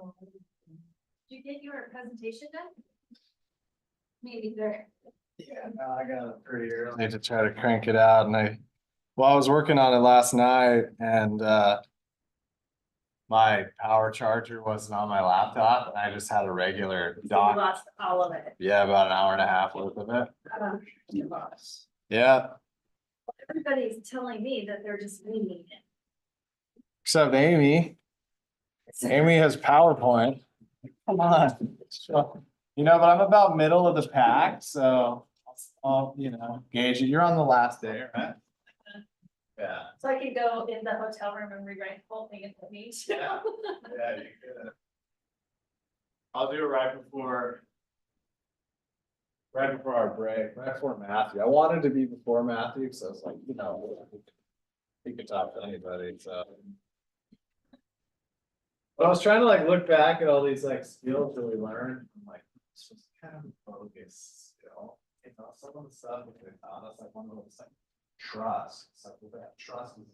Did you get your presentation done? Me neither. Yeah, no, I got it pretty early to try to crank it out and I was working on it last night and my power charger wasn't on my laptop and I just had a regular You dock. lost all of it. Yeah, about an hour and a half worth of it. You lost. Yeah, Everybody's telling me that they're just leaving it. except Amy. Amy has PowerPoint. Come on. You know, but I'm about middle of the pack, so I'll, gauge it. You're on the last day, right? Yeah. So I can go in the hotel room and rewrite the whole thing at the beach. Yeah. Yeah, you could. I'll do it right before our break, right before Matthew. I wanted to be before Matthew, because I was like, he could talk to anybody, so. But I was trying to look back at all these skills that we learned. I'm like, it's just kind of focus skill. Some of the stuff that they taught us, one of those trust. It's with that trust is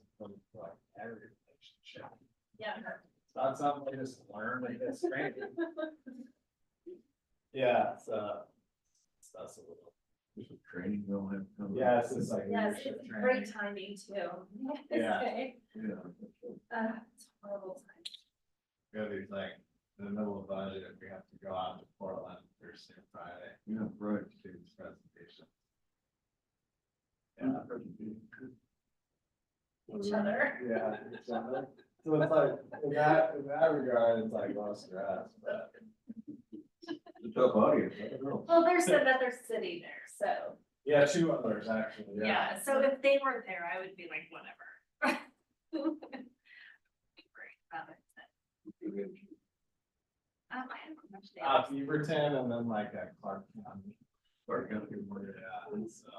every relationship. Yeah. It's not something they just learn and get trained. Yeah, that's a little. Training will have come. Yeah, it's just Yes, leadership it's training. great timing too. Yeah. Yeah. It's horrible time. Gotta be in the middle of budget, if we have to go out to Portland Thursday and Friday. Yeah, right. To do this presentation. Yeah. Each other. Yeah. each other. So it's in that regard, it's less stress, but. It's a tough audience, I don't know. Well, there's said that they're sitting there, so, Yeah, two others actually, yeah, so if they weren't there, I would be like, whatever. Great about it. I haven't much data. Beaverton and then Clark County. Clark County. Yeah, and so.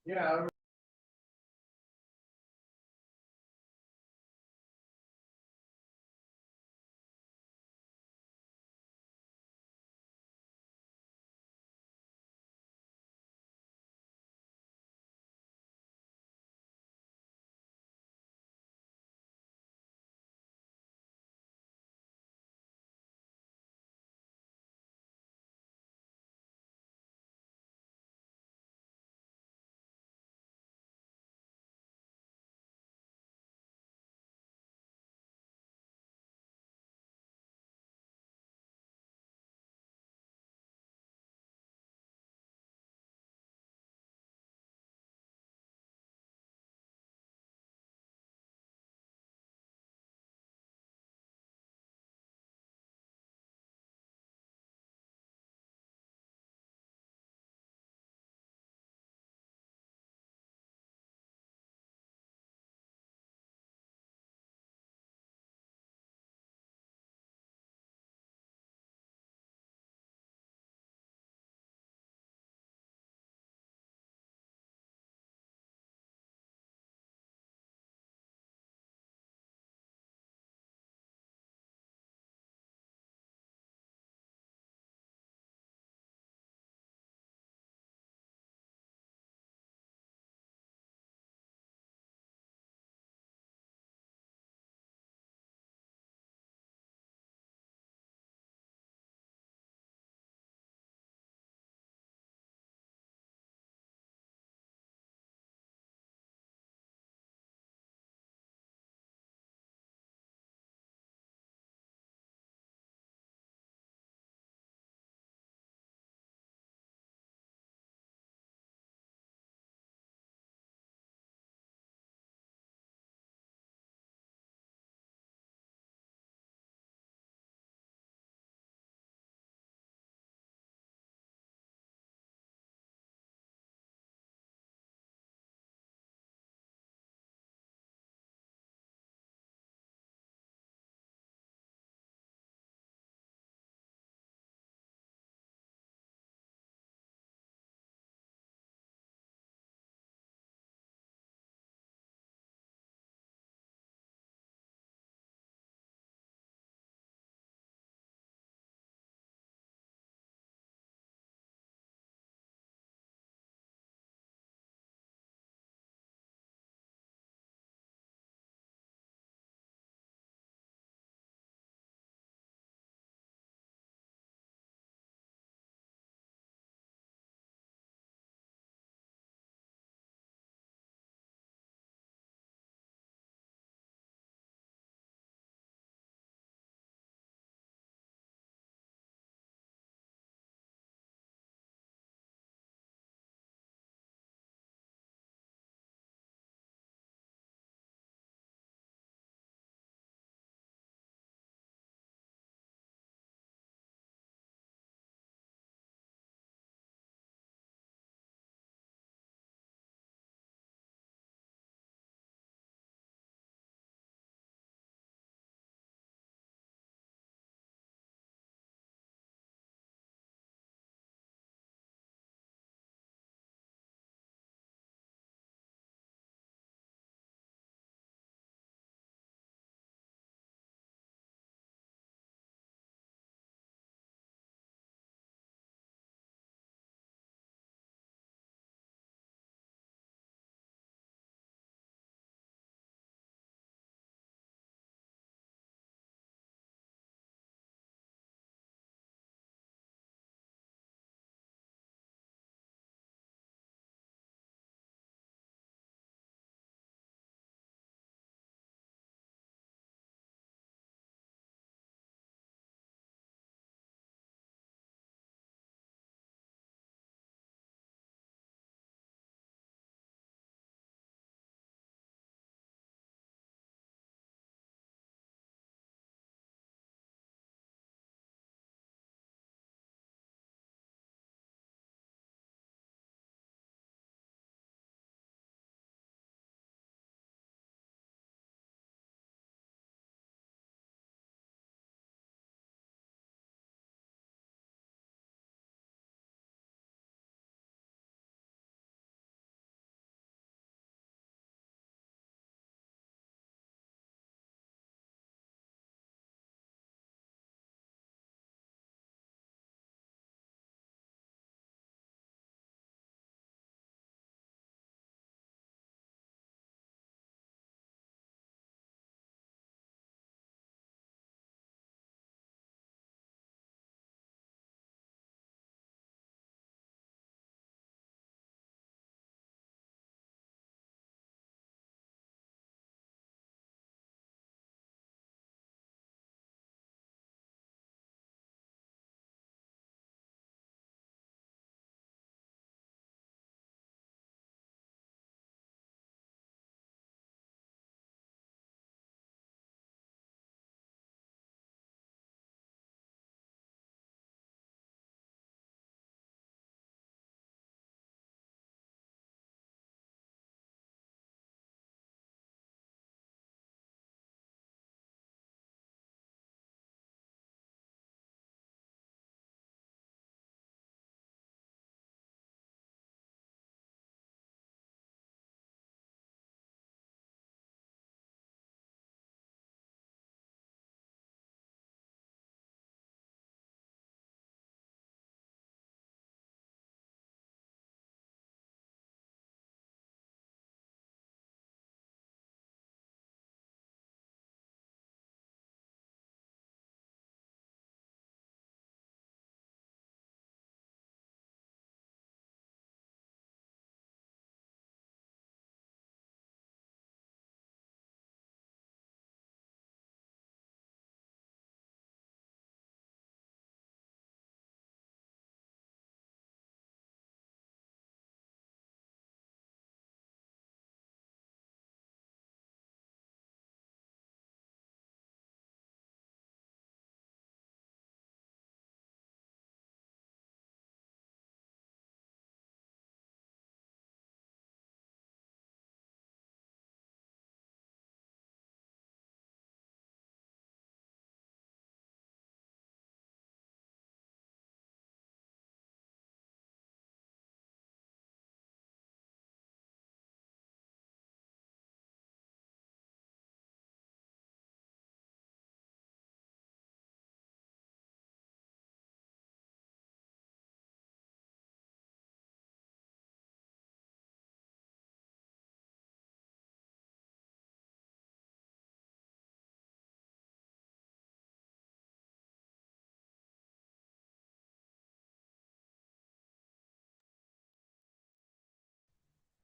Yeah,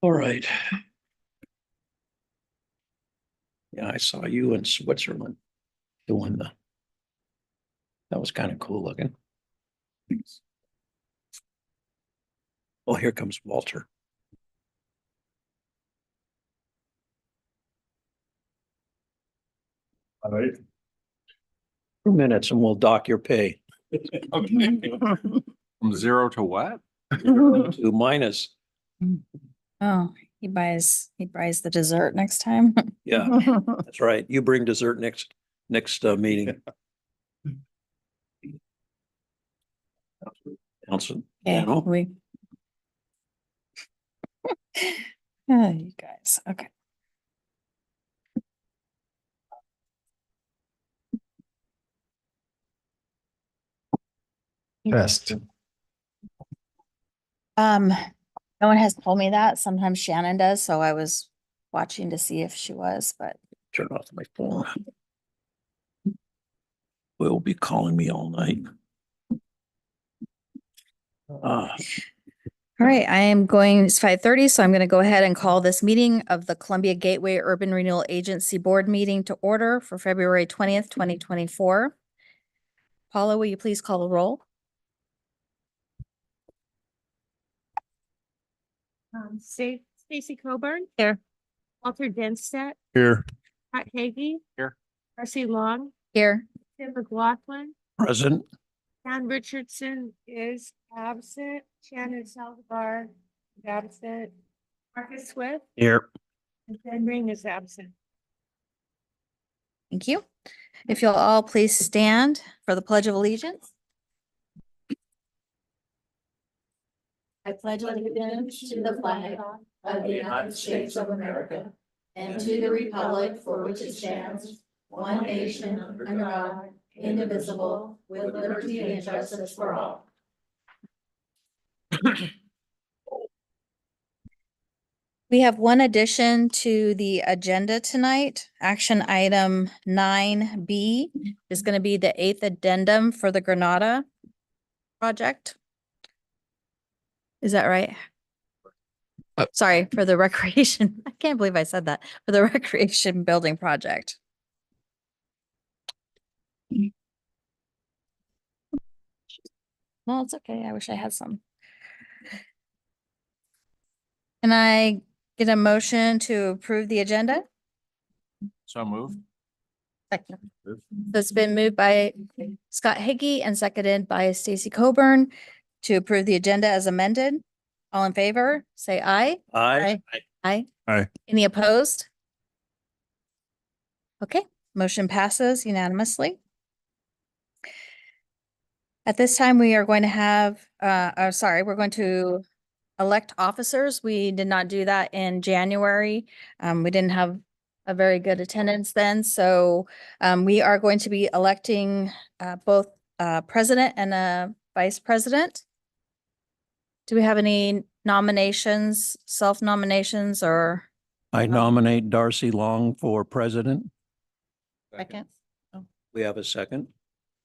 All right. Yeah, I saw you in Switzerland doing that was kind of cool looking. Oh, here comes Walter. All right. 2 minutes and we'll dock your pay. Okay. From 0 to what? To minus, Oh, he buys the dessert next time. yeah, that's right. You bring dessert next meeting. Nelson, Okay, you know, we. Oh, you guys, okay. Best. No one has told me that. Sometimes Shannon does, so I was watching to see if she was, but turn off my phone. Will be calling me all night. all right, it's 5:30, so I'm going to go ahead and call this meeting of the Columbia Gateway Urban Renewal Agency Board meeting to order for February 20th, 2024. Paula, will you please call the roll? Stacy Coburn. Here. Walter Denstedt, Here. Pat Hagee. Here. Darcy Long, Here. Tim McLaughlin, Present, Dan Richardson is absent, Shannon Salazar is absent, Marcus Swift, here. and Ben Ring is absent. Thank you. If you'll all please stand for the Pledge of Allegiance. I pledge allegiance to the flag of the United States of America and to the republic for which it stands, one nation under God, indivisible, with liberty and justice for all. We have one addition to the agenda tonight. Action item 9B is going to be the 8th addendum for the Granada project. Is that right? Sorry, for the recreation. I can't believe I said that. For the recreation building project. No, it's okay. I wish I had some. Can I get a motion to approve the agenda? So moved. Second. So it's been moved by Scott Higgy and seconded by Stacy Coburn to approve the agenda as amended. All in favor, say aye. Aye. Aye. Aye. Any opposed? Okay, motion passes unanimously. At this time, we are going to have, we're going to elect officers. We did not do that in January. We didn't have a very good attendance then. So we are going to be electing both president and a vice president. Do we have any nominations, self-nominations or I nominate Darcy Long for president. second? We have a second.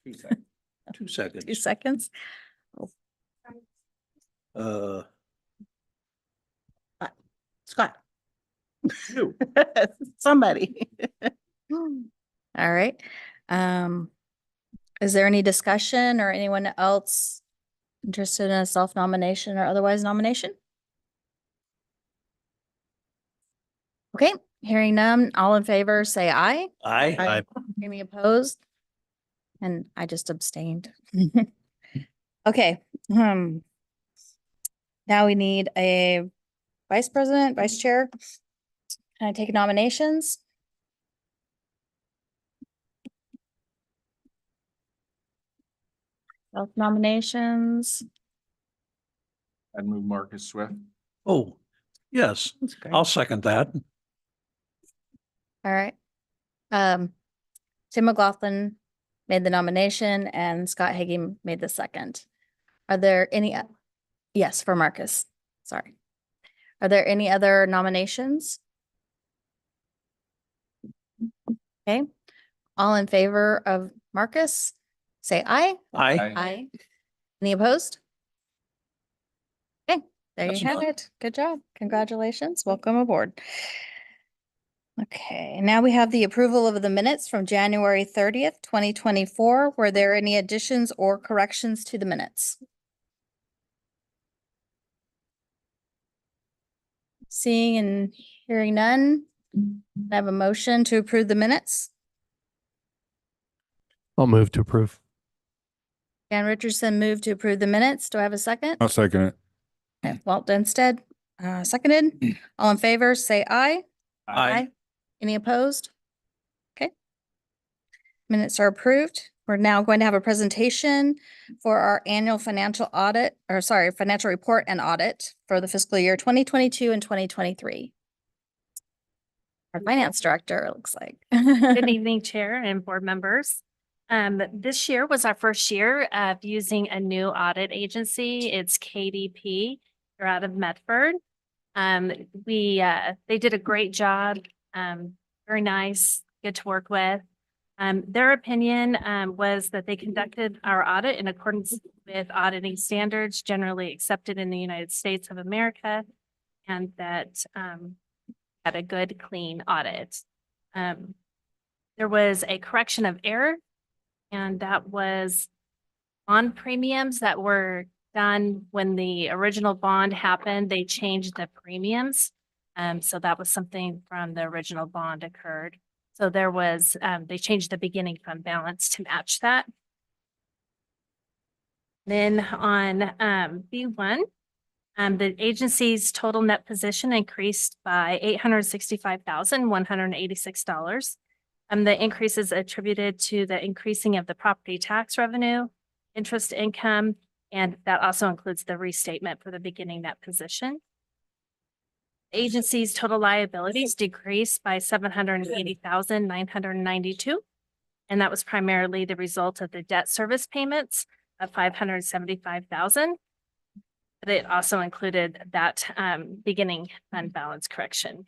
2 seconds. 2 seconds. 2 seconds. Scott. You. Somebody. All right. Is there any discussion or anyone else interested in a self-nomination or otherwise nomination? Okay, hearing none, all in favor, say aye. Aye. Any opposed? And I just abstained. Okay. Now we need a vice president, vice chair. Can I take nominations? Self-nominations. I'd move Marcus Swift. Oh, yes, I'll second that. All right. Tim McLaughlin made the nomination and Scott Hagee made the second. Are there any, yes, for Marcus, sorry. Are there any other nominations? Okay, all in favor of Marcus, say aye. Aye. Aye. Any opposed? Okay, There That's you have enough. it. Good job. Congratulations. Welcome aboard. Okay, now we have the approval of the minutes from January 30th, 2024. Were there any additions or corrections to the minutes? Seeing and hearing none, I have a motion to approve the minutes. I'll move to approve. Dan Richardson moved to approve the minutes. Do I have a second? I'll second it. Okay, Walt Denstead, seconded. All in favor, say aye. Any opposed? Okay. Minutes are approved. We're now going to have a presentation for our annual financial audit, or sorry, financial report and audit for the fiscal year 2022 and 2023. Our finance director, it looks like. Good evening, Chair and board members. This year was our first year of using a new audit agency. It's KDP. They're out of Medford. They did a great job. Very nice, good to work with. Their opinion was that they conducted our audit in accordance with auditing standards generally accepted in the United States of America, and that had a good, clean audit. There was a correction of error, and that was on premiums that were done when the original bond happened. They changed the premiums. So that was something from the original bond occurred. So there was, they changed the beginning fund balance to match that. Then on B1, the agency's total net position increased by $865,186. The increase is attributed to the increasing of the property tax revenue, interest income, and that also includes the restatement for the beginning net position. The agency's total liabilities decreased by $780,992, and that was primarily the result of the debt service payments of $575,000. But it also included that beginning fund balance correction.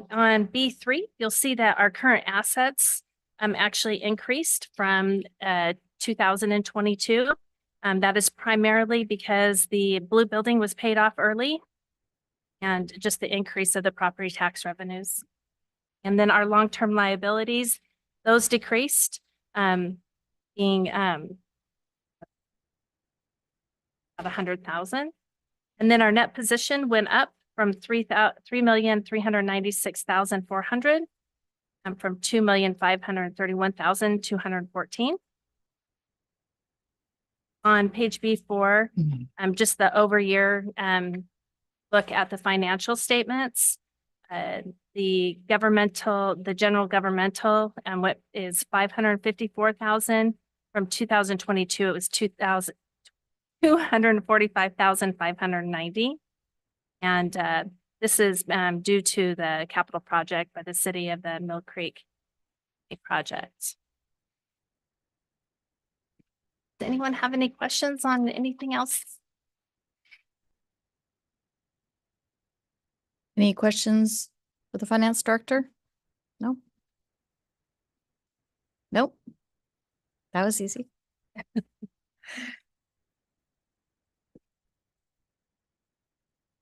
On B3, you'll see that our current assets actually increased from 2022. That is primarily because the blue building was paid off early and just the increase of the property tax revenues. And then our long-term liabilities, those decreased, being about 100,000. And then our net position went up from 3,396,400 from 2,531,214. On page B4, just the over-year look at the financial statements. The general governmental, what is 554,000. From 2022, it was 245,590. And this is due to the capital project by the city of the Mill Creek project. Does anyone have any questions on anything else? Any questions for the finance director? No? Nope. That was easy.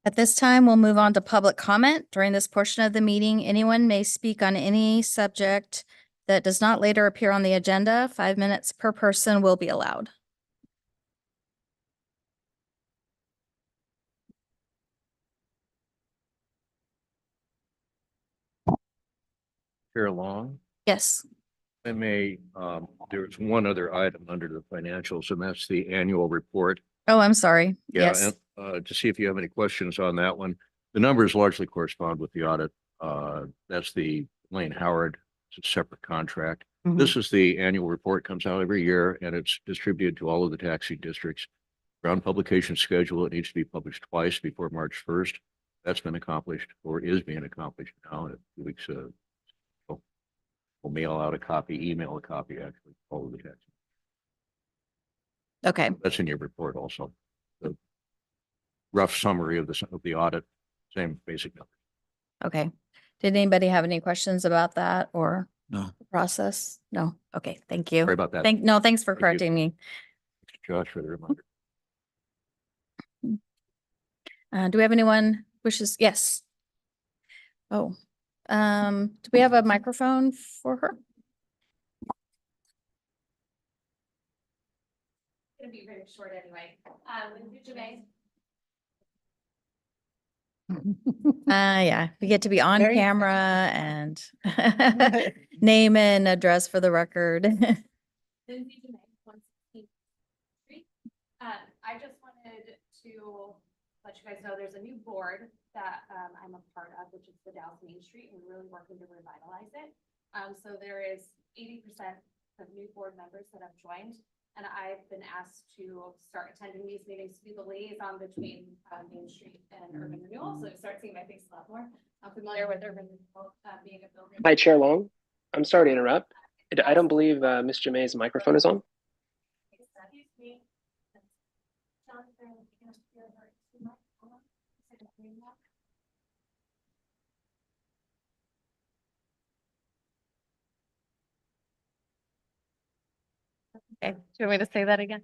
At this time, we'll move on to public comment. During this portion of the meeting, anyone may speak on any subject that does not later appear on the agenda. 5 minutes per person will be allowed. Chair Long, Yes. I may, there's one other item under the financials, and that's the annual report. Oh, I'm sorry. Yeah, Yes. and to see if you have any questions on that one. The numbers largely correspond with the audit. That's the Lane Howard, it's a separate contract. Mhm. This is the annual report, comes out every year, and it's distributed to all of the taxing districts. Ground publication schedule, it needs to be published twice before March 1st. That's been accomplished or is being accomplished now in a few weeks. We'll mail out a copy, email a copy, actually, all of the taxing. Okay. That's in your report also. The rough summary of the audit, same basic numbers. Okay. Did anybody have any questions about that or No. the process? No. Okay. Thank you. Sorry about that. Thanks for Thank you. correcting me. Josh for the reminder. Do we have anyone wishes? Yes. Oh, do we have a microphone for her? Gonna be very short anyway. Lindsay Jemay. Yeah, we get to be on Very camera and name and address for the record. Lindsay Jemay, 116th Street. I just wanted to let you guys know there's a new board that I'm a part of, which is the Dallas Main Street, and we're really working to revitalize it. So there is 80% of new board members that have joined, and I've been asked to start attending these meetings to be the liaison between Main Street and Urban Renewal. So start seeing my face a lot more. I'm familiar with Urban Renewal being a building. Hi, Chair Long. I'm sorry to interrupt. I don't believe Ms. Jamay's microphone is on. Excuse me. Jonathan, can you hear her? Okay, do you want me to say that again?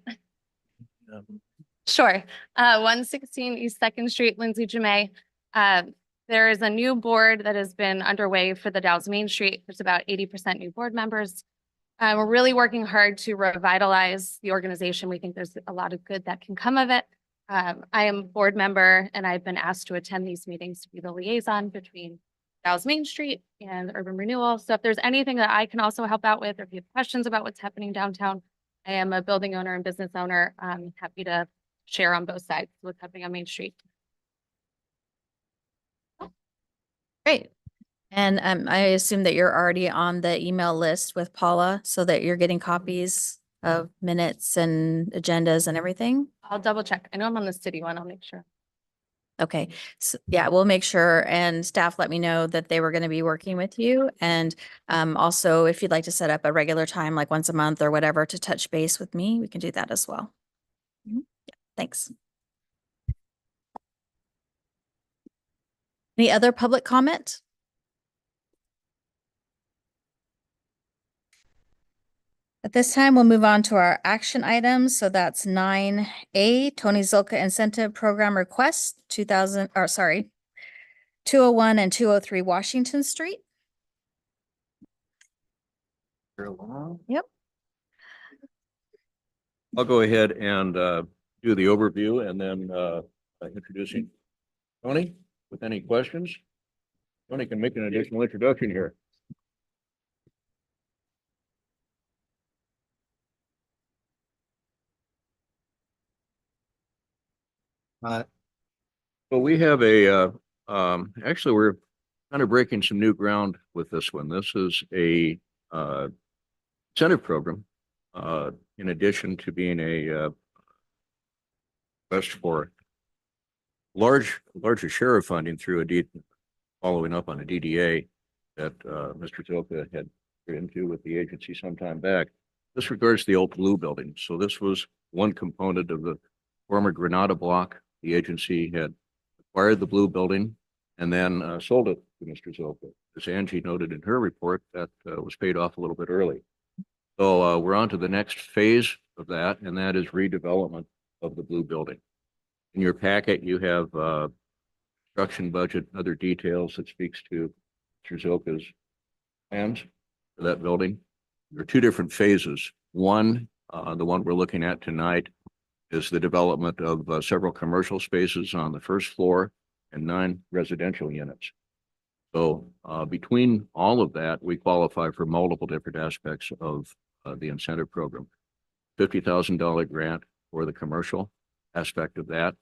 Sure. 116 East Second Street, Lindsay Jemay. There is a new board that has been underway for the Dallas Main Street. There's about 80% new board members. We're really working hard to revitalize the organization. We think there's a lot of good that can come of it. I am a board member and I've been asked to attend these meetings to be the liaison between Dallas Main Street and Urban Renewal. So if there's anything that I can also help out with, or if you have questions about what's happening downtown, I am a building owner and business owner. I'm happy to share on both sides what's happening on Main Street. Great. And I assume that you're already on the email list with Paula so that you're getting copies of minutes and agendas and everything? I'll double check. I know I'm on the city one. I'll make sure. Okay, so yeah, we'll make sure, and staff let me know that they were going to be working with you. And also, if you'd like to set up a regular time, like once a month or whatever, to touch base with me, we can do that as well. Yeah, thanks. Any other public comment? At this time, we'll move on to our action items. So that's 9A, Tony Zilka Incentive Program Request, 201 and 203 Washington Street. Yep. I'll go ahead and do the overview and then introducing Tony with any questions. Tony can make an additional introduction here. So we have actually we're kind of breaking some new ground with this one. This is a incentive program in addition to being a best for larger share of funding through following up on a DDA that Mr. Zilka had into with the agency some time back. This regards the old Blue building. So this was one component of the former Granada block. The agency had acquired the Blue building and then sold it to Mr. Zilka. As Angie noted in her report, that was paid off a little bit early. So we're on to the next phase of that, and that is redevelopment of the Blue building. In your packet, you have construction budget, and other details that speaks to Mr. Zilka's plans for that building. There are two different phases. One, the one we're looking at tonight, is the development of several commercial spaces on the first floor and 9 residential units. So between all of that, we qualify for multiple different aspects of the incentive program. $50,000 grant for the commercial aspect of that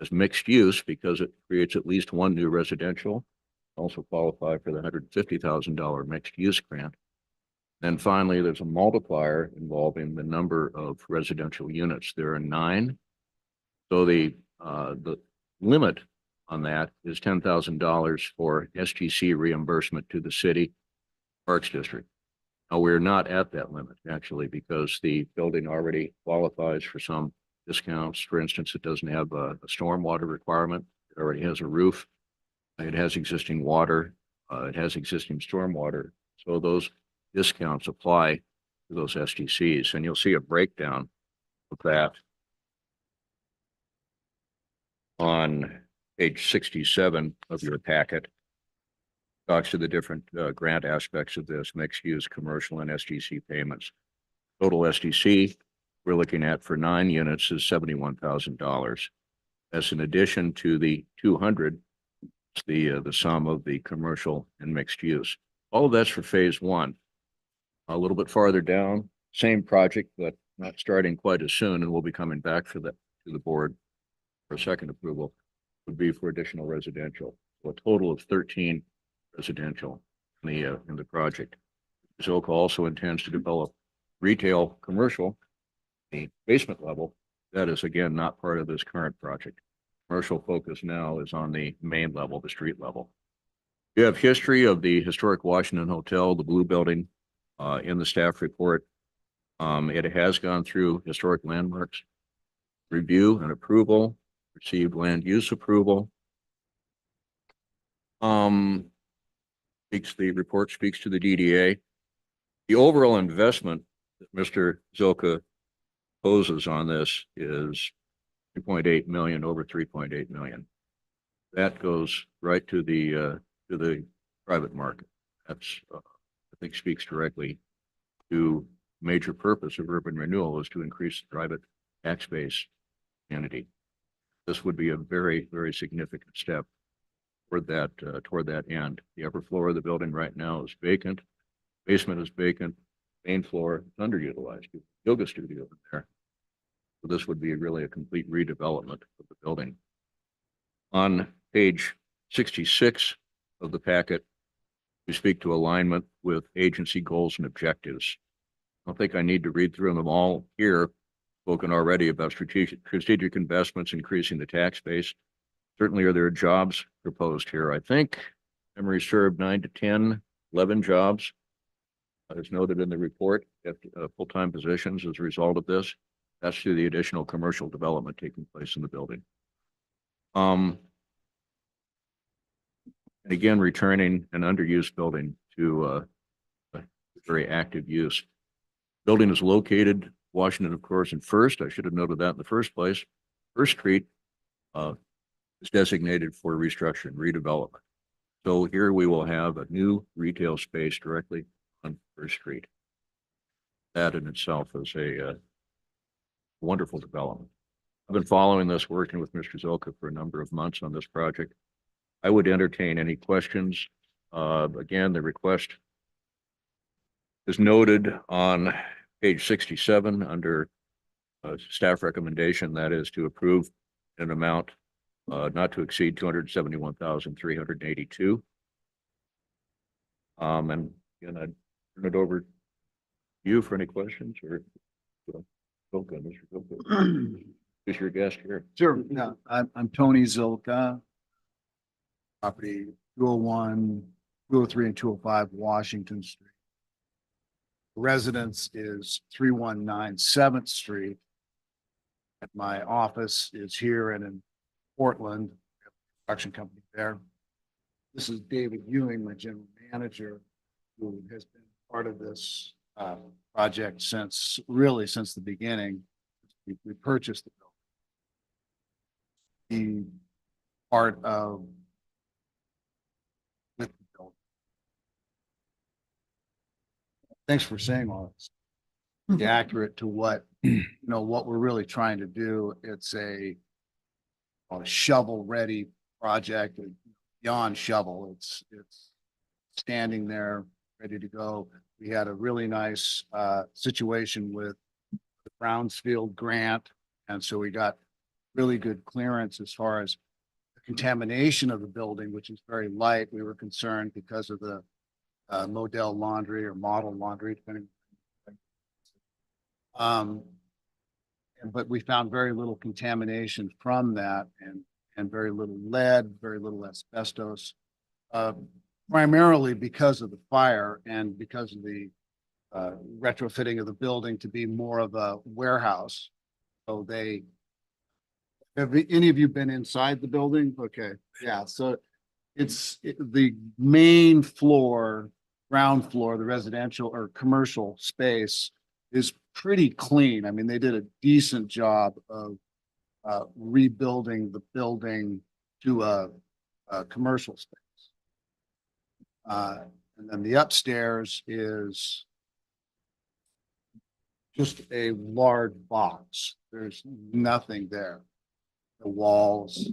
as mixed use because it creates at least one new residential. Also qualify for the $150,000 mixed use grant. Then finally, there's a multiplier involving the number of residential units. There are 9. So the limit on that is $10,000 for SGC reimbursement to the city Parks District. Now, we're not at that limit actually because the building already qualifies for some discounts. For instance, it doesn't have a stormwater requirement. It already has a roof. It has existing water. It has existing stormwater. So those discounts apply to those SGCs, and you'll see a breakdown of that on page 67 of your packet talks to the different grant aspects of this, mixed use, commercial, and SDC payments. Total SDC we're looking at for 9 units is $71,000. That's in addition to the 200, the sum of the commercial and mixed use. All of that's for phase 1. A little bit farther down, same project, but not starting quite as soon, and we'll be coming back to the board for a second approval, would be for additional residential. So a total of 13 residential in the project. Zilka also intends to develop retail, commercial, the basement level. That is again not part of this current project. Commercial focus now is on the main level, the street level. You have history of the historic Washington Hotel, the Blue Building, in the staff report. It has gone through historic landmarks review and approval, received land use approval. The report speaks to the DDA. The overall investment that Mr. Zilka poses on this is 3.8 million, over 3.8 million. That goes right to the private market. That's I think speaks directly to major purpose of urban renewal is to increase the private tax base entity. This would be a very, very significant step toward that end. The upper floor of the building right now is vacant. Basement is vacant. Main floor is underutilized. Yoga studio in there. So this would be really a complete redevelopment of the building. On page 66 of the packet, we speak to alignment with agency goals and objectives. I don't think I need to read through them all here. Spoken already about strategic investments, increasing the tax base. Certainly are there jobs proposed here. I think memory served 9 to 10, 11 jobs, as noted in the report, at full-time positions as a result of this. That's through the additional commercial development taking place in the building. And again, returning an underused building to very active use. Building is located Washington, of course, and First. I should have noted that in the first place. First Street is designated for restructuring, redevelopment. So here we will have a new retail space directly on First Street. That in itself is a wonderful development. I've been following this, working with Mr. Zilka for a number of months on this project. I would entertain any questions. Again, the request is noted on page 67 under staff recommendation, that is to approve an amount not to exceed 271,382. And again, I'd turn it over to you for any questions or Zilka, Mr. Zilka. Who's your guest here? Sure. Yeah, I'm Tony Zilka. Property 201, 203, and 205 Washington Street. Residence is 319 7th Street. And my office is here and in Portland, production company there. This is David Ewing, my general manager, who has been part of this project since the beginning. We purchased the building. The part of with the building. Thanks for saying all this. Accurate to what what we're really trying to do. It's a shovel-ready project, beyond shovel. It's standing there, ready to go. We had a really nice situation with the Brownsfield grant, and so we got really good clearance as far as the contamination of the building, which is very light. We were concerned because of the model laundry or model laundry, depending. But we found very little contamination from that, and very little lead, very little asbestos, primarily because of the fire and because of the retrofitting of the building to be more of a warehouse. So have any of you been inside the building? Okay, yeah. So the main floor, ground floor, the residential or commercial space is pretty clean. I mean, they did a decent job of rebuilding the building to a commercial space. And then the upstairs is just a large box. There's nothing there. The walls.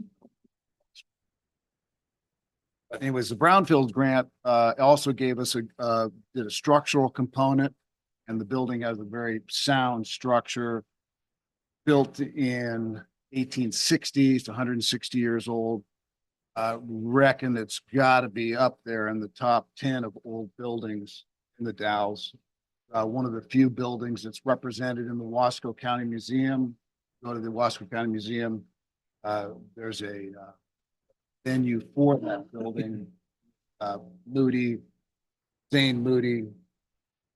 But anyways, the Brownfield grant also gave us did a structural component, and the building has a very sound structure built in 1860s, 160 years old. Reckon it's got to be up there in the top 10 of old buildings in the Dalles. One of the few buildings that's represented in the Wasco County Museum. Go to the Wasco County Museum. There's a venue for that building. Zane Moody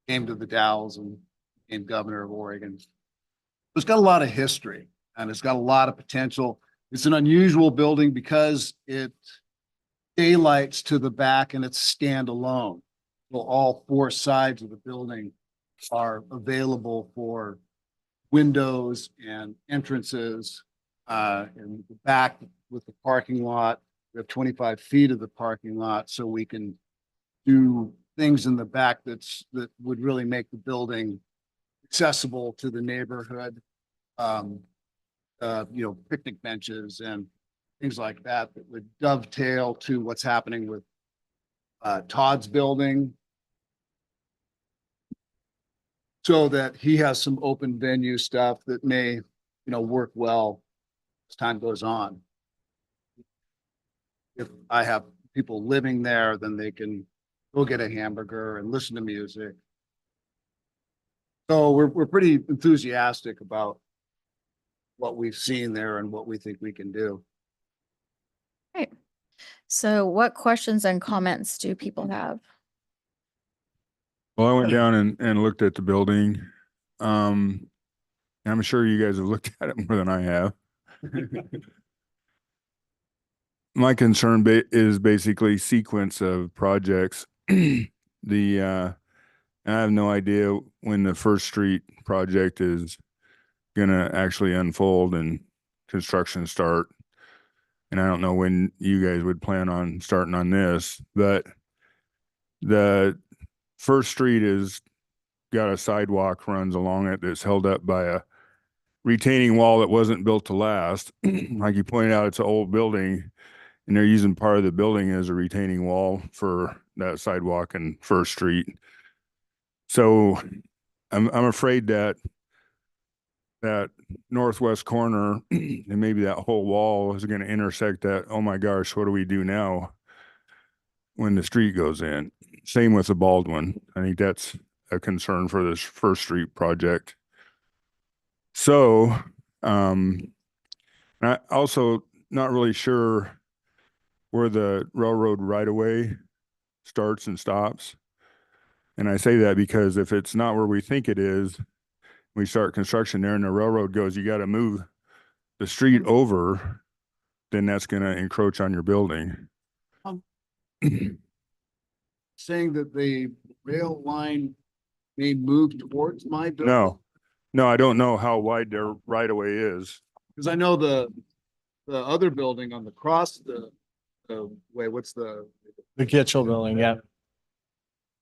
came to the Dalles and became governor of Oregon. It's got a lot of history and it's got a lot of potential. It's an unusual building because it daylights to the back and it's standalone. Well, all four sides of the building are available for windows and entrances. In the back with the parking lot, we have 25 feet of the parking lot, so we can do things in the back that would really make the building accessible to the neighborhood. Picnic benches and things like that that would dovetail to what's happening with Todd's building, so that he has some open venue stuff that may, work well as time goes on. If I have people living there, then they can go get a hamburger and listen to music. So we're pretty enthusiastic about what we've seen there and what we think we can do. Right. So what questions and comments do people have? Well, I went down and looked at the building. I'm sure you guys have looked at it more than I have. My concern is basically sequence of projects. I have no idea when the First Street project is gonna actually unfold and construction start. And I don't know when you guys would plan on starting on this, but the First Street is got a sidewalk runs along it that's held up by a retaining wall that wasn't built to last. Like you pointed out, it's an old building and they're using part of the building as a retaining wall for that sidewalk and First Street. So I'm afraid that northwest corner and maybe that whole wall is going to intersect that. Oh my gosh, what do we do now when the street goes in? Same with the Baldwin. I think that's a concern for this First Street project. So, I also not really sure where the railroad right of way starts and stops. And I say that because if it's not where we think it is, we start construction there and the railroad goes, you got to move the street over, then that's going to encroach on your building. Saying that the rail line may move towards my building? No, I don't know how wide their right of way is. Because I know the other building on the cross the way, what's the Kitchell building, yeah.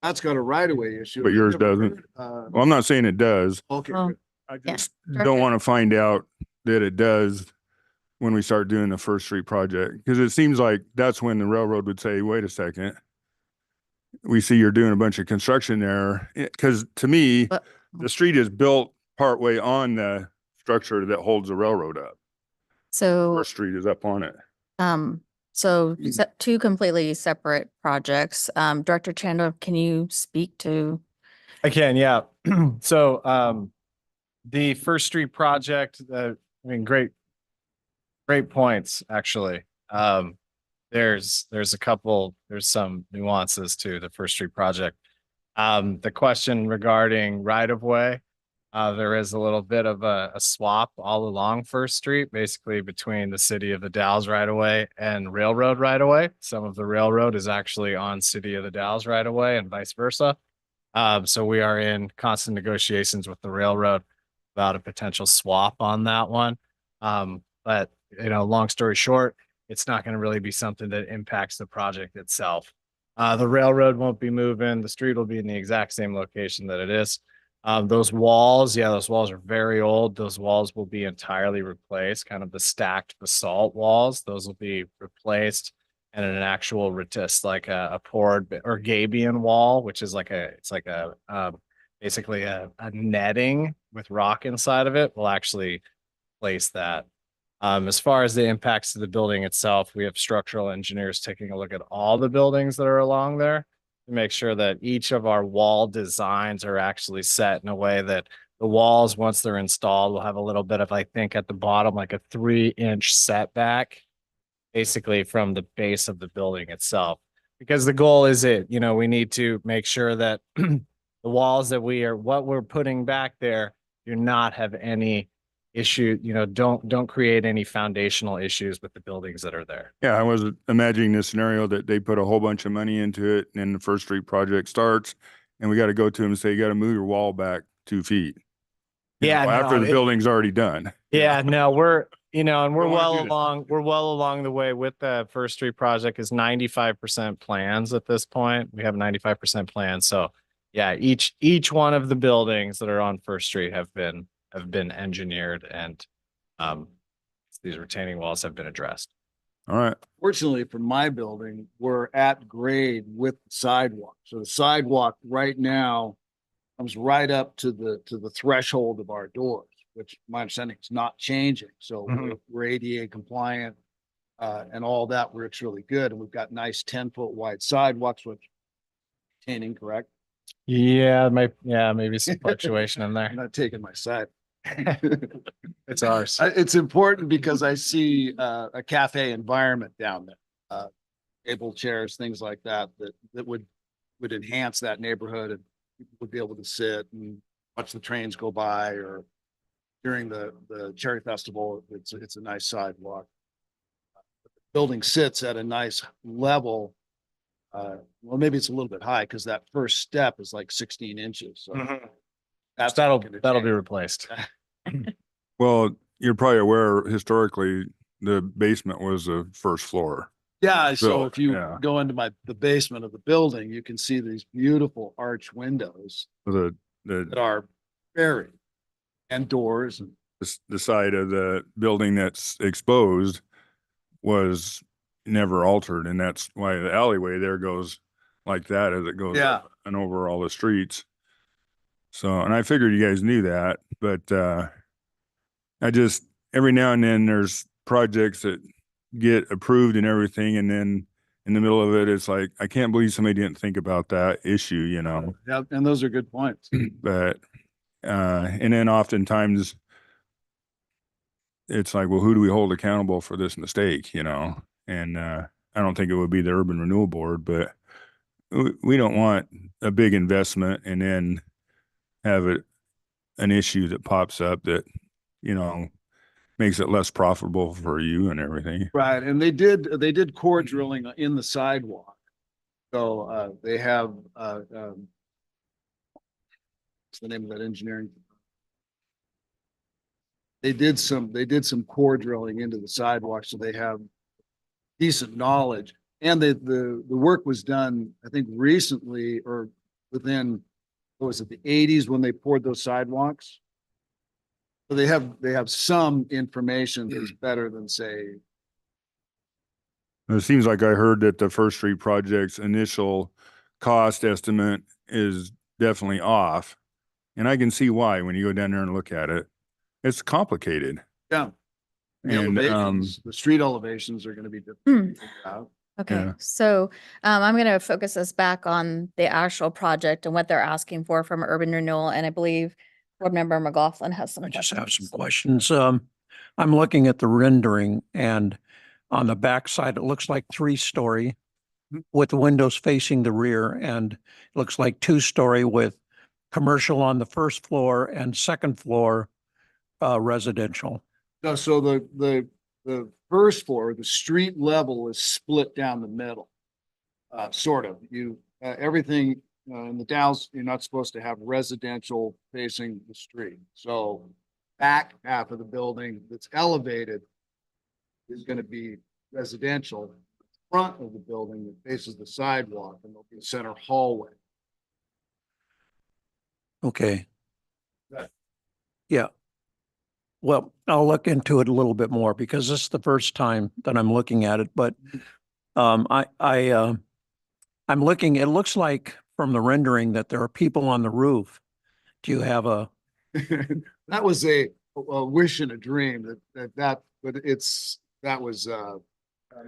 that's got a right of way issue. But yours doesn't. Well, I'm not saying it does. Okay. Well, good. I Yeah. just don't want to find out that it does when we start doing the First Street project. Because it seems like that's when the railroad would say, wait a second. We see you're doing a bunch of construction there. Because to me, But- the street is built partway on the structure that holds the railroad up. So, First Street is up on it. two completely separate projects. Director Chandler, can you speak to? I can, yeah. So, the First Street project, great points, actually. There's some nuances to the First Street project. The question regarding right of way, there is a little bit of a swap all along First Street, basically between the city of the Dalles right of way and railroad right of way. Some of the railroad is actually on city of the Dalles right of way and vice versa. So we are in constant negotiations with the railroad about a potential swap on that one. But, long story short, it's not going to really be something that impacts the project itself. The railroad won't be moving. The street will be in the exact same location that it is. Those walls are very old. Those walls will be entirely replaced, kind of the stacked basalt walls. Those will be replaced and an actual just like a poured or gabion wall, which is basically a netting with rock inside of it. Will actually place that. As far as the impacts to the building itself, we have structural engineers taking a look at all the buildings that are along there to make sure that each of our wall designs are actually set in a way that the walls, once they're installed, will have a little bit of, I think, at the bottom, like a 3-inch setback, basically from the base of the building itself. Because the goal is we need to make sure that the walls that what we're putting back there do not have any issue, don't create any foundational issues with the buildings that are there. Yeah, I was imagining this scenario that they put a whole bunch of money into it and then the First Street project starts and we got to go to them and say, you got to move your wall back 2 feet. After the building's already done. Yeah, no, we're Don't wanna well do that. along, the way with the First Street project is 95% plans at this point. We have 95% plans. So yeah, each one of the buildings that are on First Street have been engineered and these retaining walls have been addressed. All right. Fortunately for my building, we're at grade with the sidewalk. So the sidewalk right now comes right up to the threshold of our doors, which my understanding is not changing. So we're ADA compliant and all that works really good. And we've got nice 10-foot wide sidewalks, which retaining, correct? Yeah, maybe some fluctuation in there. I'm not taking my side. It's ours. It's important because I see a cafe environment down there, table chairs, things like that would enhance that neighborhood and people would be able to sit and watch the trains go by, or during the Cherry Festival, it's a nice sidewalk. The building sits at a nice level. Well, maybe it's a little bit high because that first step is like 16 inches. So That'll be replaced. Well, you're probably aware historically the basement was the first floor. Yeah, so So, if you yeah. go into the basement of the building, you can see these beautiful arch windows that are buried and doors. And The side of the building that's exposed was never altered, and that's why the alleyway there goes like that as it goes Yeah. up and over all the streets. So, and I figured you guys knew that, but I just every now and then there's projects that get approved and everything, and then in the middle of it, it's like I can't believe somebody didn't think about that issue, yeah, and those are good points. But and then oftentimes it's like, well, who do we hold accountable for this mistake, And I don't think it would be the Urban Renewal Board, but we don't want a big investment and then have an issue that pops up that, makes it less profitable for you and everything. Right, and they did core drilling in the sidewalk. So they have what's the name of that engineering? They did some core drilling into the sidewalk, so they have decent knowledge. And the work was done, I think, recently or within, what was it, the 80s when they poured those sidewalks? So they have some information that's better than, say. It seems like I heard that the First Street project's initial cost estimate is definitely off. And I can see why when you go down there and look at it. It's complicated. Yeah. The And elevations, the street elevations are gonna be different. Okay, Yeah. so I'm going to focus us back on the actual project and what they're asking for from Urban Renewal. And I believe Board Member McLaughlin has some I just have some questions. questions. I'm looking at the rendering and on the backside, it looks like 3-story with the windows facing the rear, and it looks like 2-story with commercial on the first floor and second floor residential. No, so the first floor, the street level is split down the middle. Sort of, everything in the Dalles, you're not supposed to have residential facing the street. So back half of the building that's elevated is gonna be residential. Front of the building that faces the sidewalk, and there'll be a center hallway. Okay. Right. Yeah. Well, I'll look into it a little bit more because this is the first time that I'm looking at it, but I'm looking, it looks like from the rendering that there are people on the roof. Do you have a, That was a wish and a dream but that was a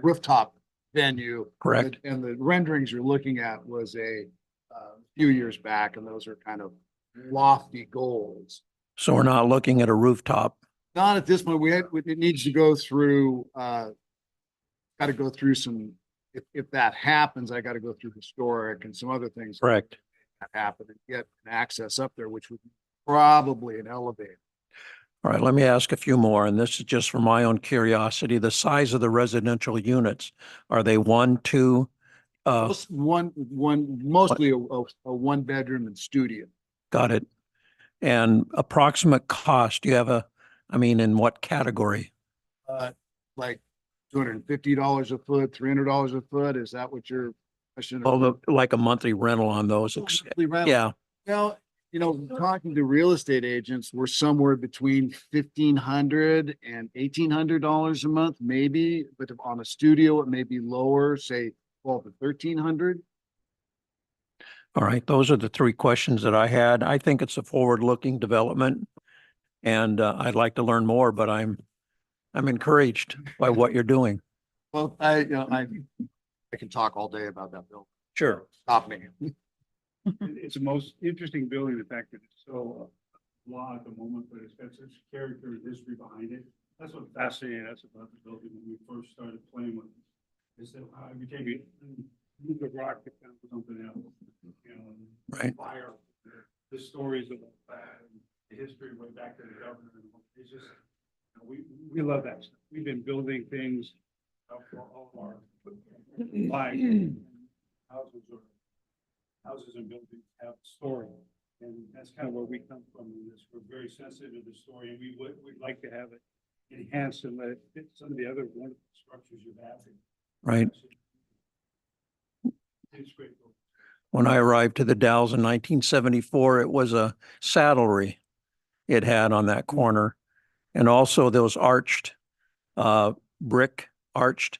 rooftop venue. correct? And the renderings you're looking at was a few years back, and those are kind of lofty goals. So we're not looking at a rooftop. Not at this point. It needs to go through, got to go through some, if that happens, I got to go through historic and some other things. Correct. That happen and get an access up there, which would be probably an elevator. All right, let me ask a few more, and this is just for my own curiosity. The size of the residential units, are they 1, 2? Mostly a one bedroom and studio. Got it. And approximate cost, do you have in what category? Like $250 a foot, $300 a foot. Is that what your question? Oh, like a monthly rental on those? Monthly rental. Yeah, Well, talking to real estate agents, we're somewhere between $1,500 and $1,800 a month, maybe, but on a studio, it may be lower, say 12 to 1,300. all right. Those are the 3 questions that I had. I think it's a forward-looking development, and I'd like to learn more, but I'm encouraged by what you're doing. Well, I can talk all day about that bill. Sure. Stop me. It's the most interesting building, the fact that it's so law at the moment, but it's got such character and history behind it. That's what fascinated us about the building when we first started playing with it. Is that how you take it, move the rock, it becomes something else, Right. Fire, the stories of the history way back to the governor. It's just, we love that stuff. We've been building things for all of our lives. Houses and buildings have a story, and that's kind of where we come from in this. We're very sensitive to the story, and we'd like to have it enhanced and let it fit some of the other wonderful structures you've added. Right. It's great. When I arrived to the Dalles in 1974, it was a saddlery it had on that corner. And also those brick arched,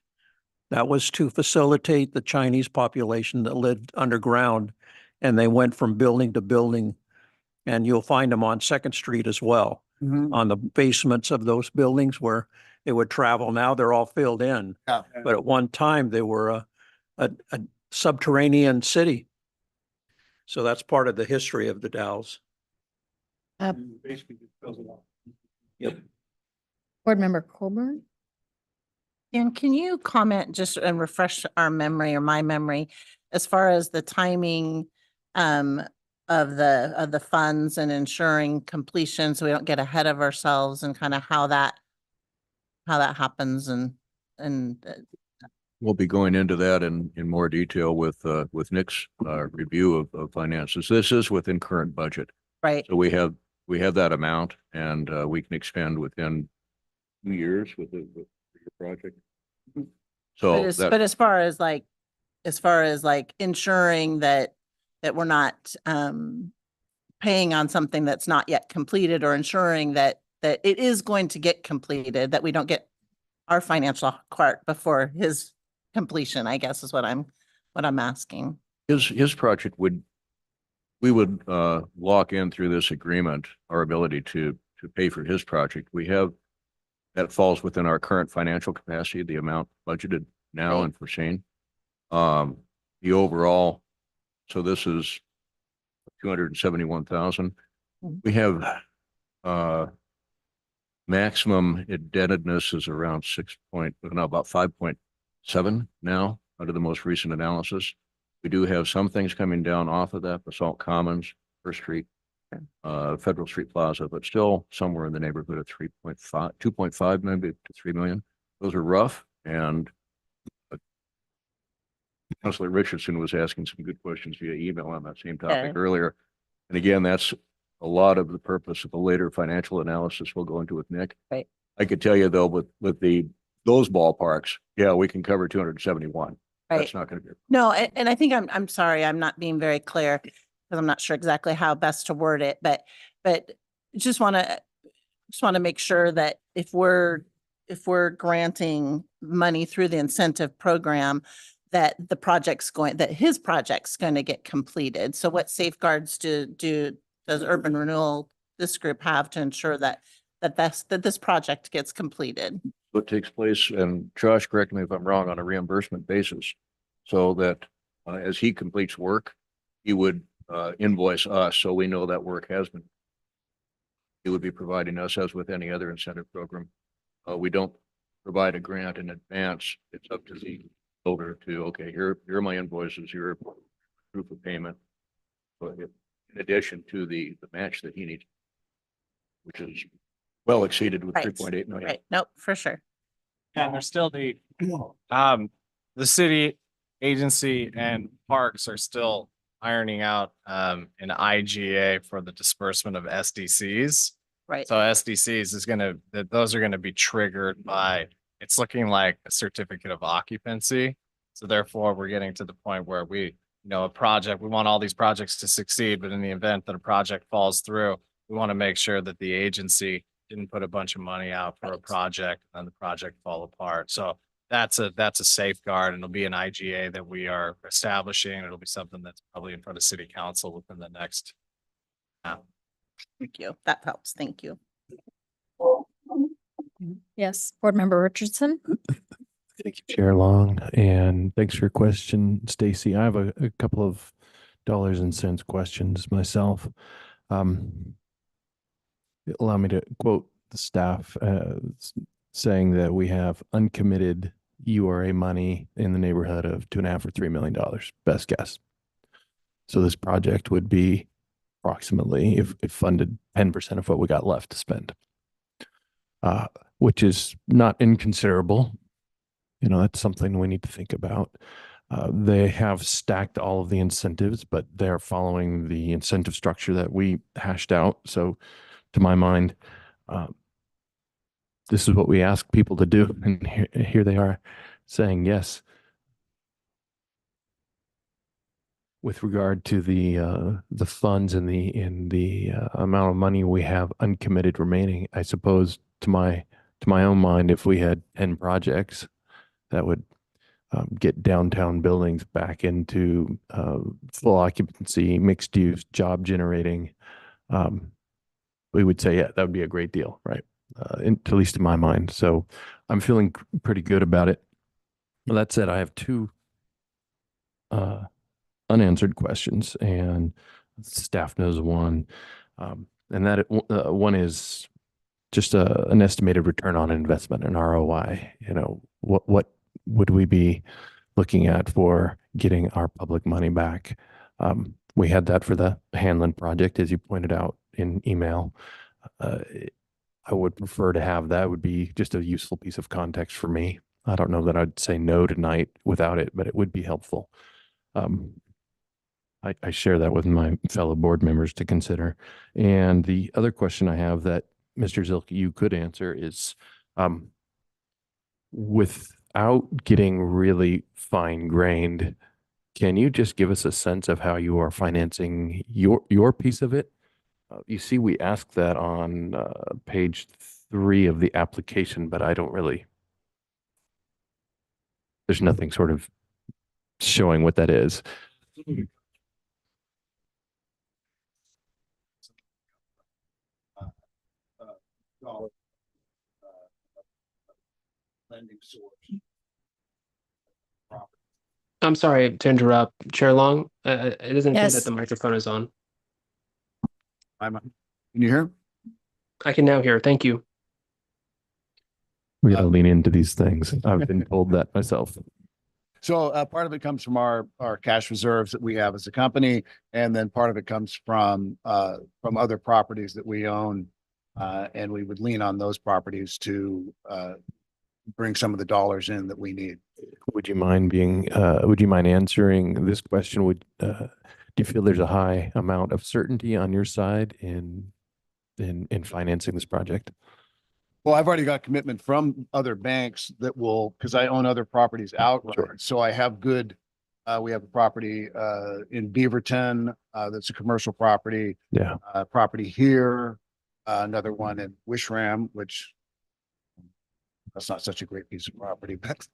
that was to facilitate the Chinese population that lived underground. And they went from building to building, and you'll find them on 2nd Street as well, on the basements of those buildings where they would travel. Now they're all filled in. Yeah. But at one time they were a subterranean city. So that's part of the history of the Dalles. Basically, it fills it up. Yep. Board Member Colburn? And can you comment just and refresh our memory or my memory as far as the timing of the funds and ensuring completion so we don't get ahead of ourselves and kind of how that happens and We'll be going into that in more detail with Nick's review of finances. This is within current budget. right. So we have that amount, and we can expand within 2 years with your project. So But as far as like ensuring that we're not paying on something that's not yet completed, or ensuring that it is going to get completed, that we don't get our financial cart before his completion, I guess is what I'm asking. his project we would lock in through this agreement our ability to pay for his project. That falls within our current financial capacity, the amount budgeted now and foreseen. The overall, so this is 271,000. We have maximum indebtedness is around about 5.7 now under the most recent analysis. We do have some things coming down off of that, Basalt Commons, First Street, Federal Street Plaza, but still somewhere in the neighborhood of 2.5 maybe to 3 million. Those are rough, and Councilor Richardson was asking some good questions via email on that same topic earlier. And again, that's a lot of the purpose of the later financial analysis we'll go into with Nick. Right. I could tell you though, with the those ballparks, yeah, we can cover 271. Right. That's not going to be. No, and I think I'm sorry, I'm not being very clear because I'm not sure exactly how best to word it, but just want to make sure that if we're granting money through the incentive program, that his project's going to get completed. So what safeguards does Urban Renewal, this group, have to ensure that this project gets completed? What takes place, and Josh, correct me if I'm wrong, on a reimbursement basis. So that as he completes work, he would invoice us, so we know that work has been. He would be providing us, as with any other incentive program. We don't provide a grant in advance. It's up to the builder to, okay, here are my invoices, here are proof of payment. But in addition to the match that he needs, which is well exceeded with Right. 3.8 million. Right. Nope, for sure. And there's still the city agency and parks are still ironing out an IGA for the disbursement of SDCs. Right. So SDCs those are gonna be triggered by, it's looking like a certificate of occupancy. So therefore, we're getting to the point where we want all these projects to succeed, but in the event that a project falls through, we want to make sure that the agency didn't put a bunch of money out for a project and the project fall apart. So that's a safeguard, and it'll be an IGA that we are establishing. It'll be something that's probably in front of city council within the next. Thank you. That helps. Thank you. Yes, Board Member Richardson. Thank you, Chair Long, and thanks for your question, Stacy. I have a couple of dollars and cents questions myself. Allow me to quote the staff saying that we have uncommitted URA money in the neighborhood of $2.5 or $3 million, best guess. So this project would be approximately, if funded, 10% of what we got left to spend, which is not inconsiderable. You know, that's something we need to think about. They have stacked all of the incentives, but they're following the incentive structure that we hashed out. So to my mind, this is what we ask people to do. And here they are saying yes. With regard to the funds and the amount of money we have uncommitted remaining, I suppose to my own mind, if we had 10 projects that would get downtown buildings back into full occupancy, mixed use, job generating, we would say, yeah, that would be a great deal, right? At least in my mind. So I'm feeling pretty good about it. Well, that said, I have two unanswered questions, and staff knows one. And that one is just an estimated return on investment, an ROI. You know, what would we be looking at for getting our public money back? We had that for the Hanlon project, as you pointed out in email. I would prefer to have that. Would be just a useful piece of context for me. I don't know that I'd say no tonight without it, but it would be helpful. I share that with my fellow board members to consider. And the other question I have that Mr. Zilke, you could answer is, without getting really fine grained, can you just give us a sense of how you are financing your piece of it? You see, we asked that on page 3 of the application, but I don't really, there's nothing sort of showing what that is. Lending source. I'm sorry to interrupt, Chair Long. It doesn't seem Yes. that the microphone is on. Can you hear? I can now hear. Thank you. We gotta lean into these things. I've been told that myself. So part of it comes from our cash reserves that we have as a company, and then part of it comes from other properties that we own, and we would lean on those properties to bring some of the dollars in that we need. Would you mind answering this question? Do you feel there's a high amount of certainty on your side in financing this project? Well, I've already got commitment from other banks that will, because I own other properties outright. Sure. So I have good, we have a property in Beaverton that's a commercial property. Yeah. Property here, another one in Wishram, which that's not such a great piece of property, but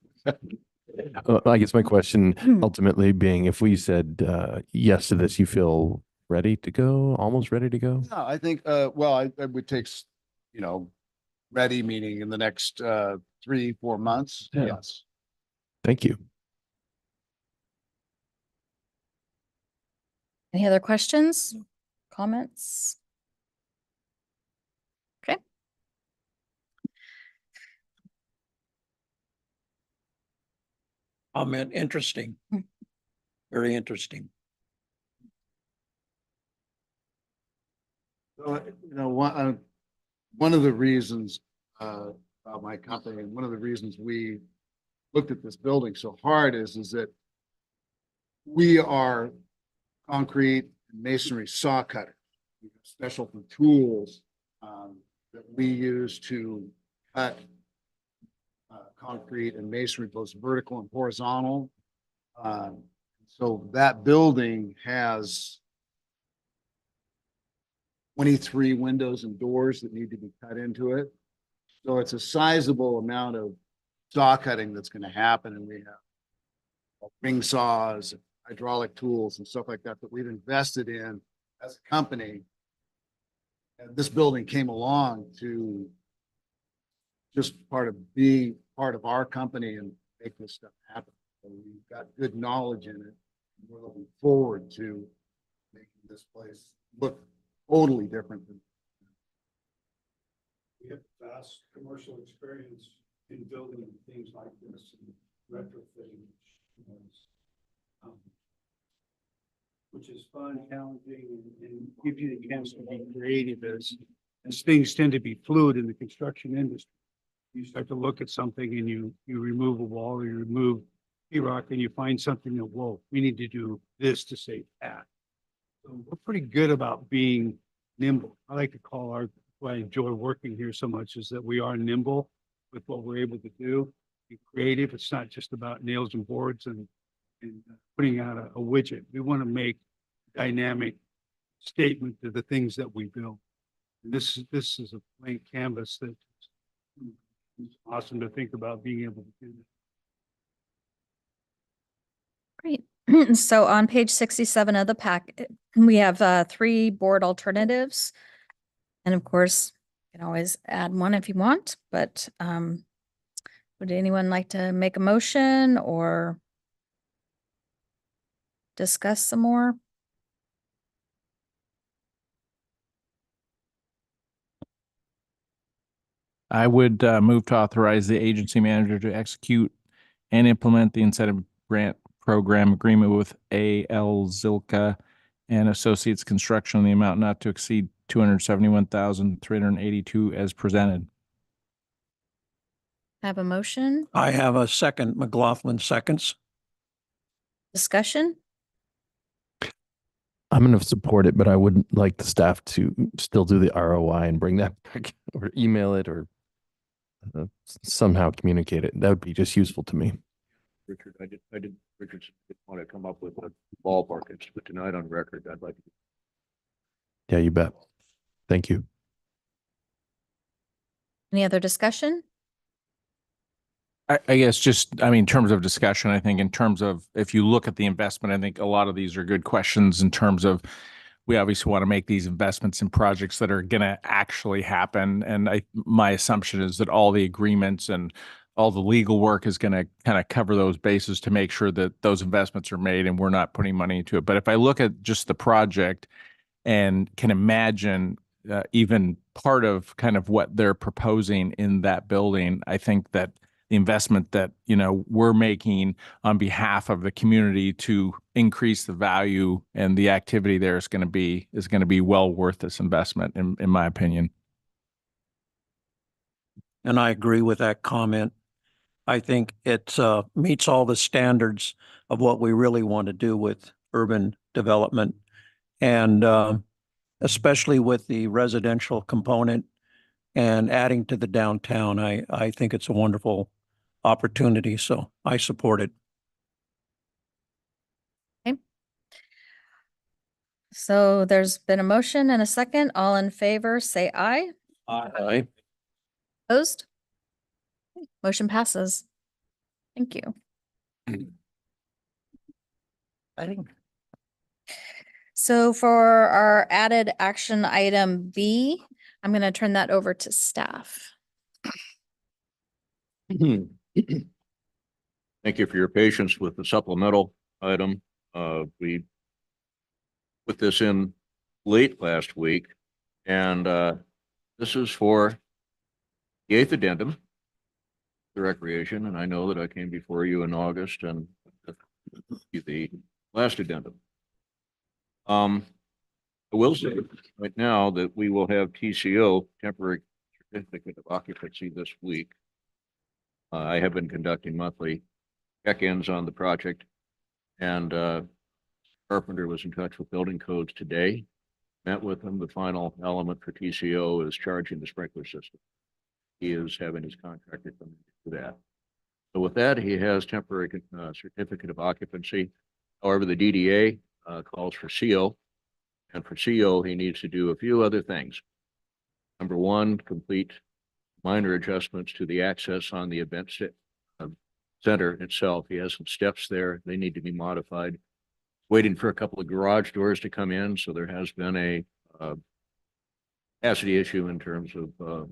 I guess my question ultimately being, if we said yes to this, you feel ready to go, almost ready to go? no, I think, well, I would take, you know, ready, meaning in the next 3-4 months. Yeah. Yes. Thank you. Any other questions, comments? Okay. Comment, interesting. Very interesting. So, you know, one of the reasons about my company and one of the reasons we looked at this building so hard is that we are concrete and masonry saw cutters. We have special tools that we use to cut concrete and masonry, both vertical and horizontal. So that building has 23 windows and doors that need to be cut into it. So it's a sizable amount of saw cutting that's going to happen. And we have ring saws, hydraulic tools and stuff like that that we've invested in as a company. And this building came along to just be part of our company and make this stuff happen. So we've got good knowledge in it. We're looking forward to making this place look totally different than. We have vast commercial experience in building things like this and retrofitting, which is fun, challenging, and gives you the chance to be creative as things tend to be fluid in the construction industry. You start to look at something and you remove a wall or you remove rock and you find something that, whoa, we need to do this to save that. So we're pretty good about being nimble. I like to call why I enjoy working here so much is that we are nimble with what we're able to do. Be creative. It's not just about nails and boards and putting out a widget. We want to make dynamic statement to the things that we build. And this is a blank canvas that is awesome to think about being able to do that. Great. So on page 67 of the packet, we have 3 board alternatives. And of course, you can always add one if you want, but would anyone like to make a motion or discuss some more? I would move to authorize the agency manager to execute and implement the incentive grant program agreement with A.L. Zilka and Associates Construction in the amount not to exceed $271,382 as presented. Have a motion, I have a second. McLaughlin seconds. discussion? I'm going to support it, but I would like the staff to still do the ROI and bring that back or email it or somehow communicate it. That would be just useful to me. Richard, Richard didn't want to come up with a ballpark, but tonight on record, I'd like to. Yeah, you bet. Thank you. Any other discussion? I guess just, I mean, in terms of discussion, I think in terms of, if you look at the investment, I think a lot of these are good questions in terms of, we obviously want to make these investments in projects that are going to actually happen. And my assumption is that all the agreements and all the legal work is going to kind of cover those bases to make sure that those investments are made and we're not putting money into it. But if I look at just the project and can imagine even part of kind of what they're proposing in that building, I think that the investment that, you know, we're making on behalf of the community to increase the value and the activity there is going to be well worth this investment, in my opinion. And I agree with that comment. I think it meets all the standards of what we really want to do with urban development. And especially with the residential component, and adding to the downtown. I think it's a wonderful opportunity, so I support it. So there's been a motion and a second. All in favor, say aye. Aye. Opposed? Motion passes. Thank you. Exciting. So for our added action item B, I'm going to turn that over to staff. Thank you for your patience with the supplemental item. We put this in late last week, and this is for the 8th addendum, the recreation, and I know that I came before you in August and the last addendum. I will say right now that we will have TCO, temporary certificate of occupancy, this week. I have been conducting monthly check-ins on the project, and Carpenter was in touch with building codes today, met with them. The final element for TCO is charging the sprinkler system. He is having his contractor come to that. So with that, he has temporary certificate of occupancy. However, the DDA calls for CO, and for CO, he needs to do a few other things. Number one, complete minor adjustments to the access on the event center itself. He has some steps there. They need to be modified. Waiting for a couple of garage doors to come in. So there has been a capacity issue in terms of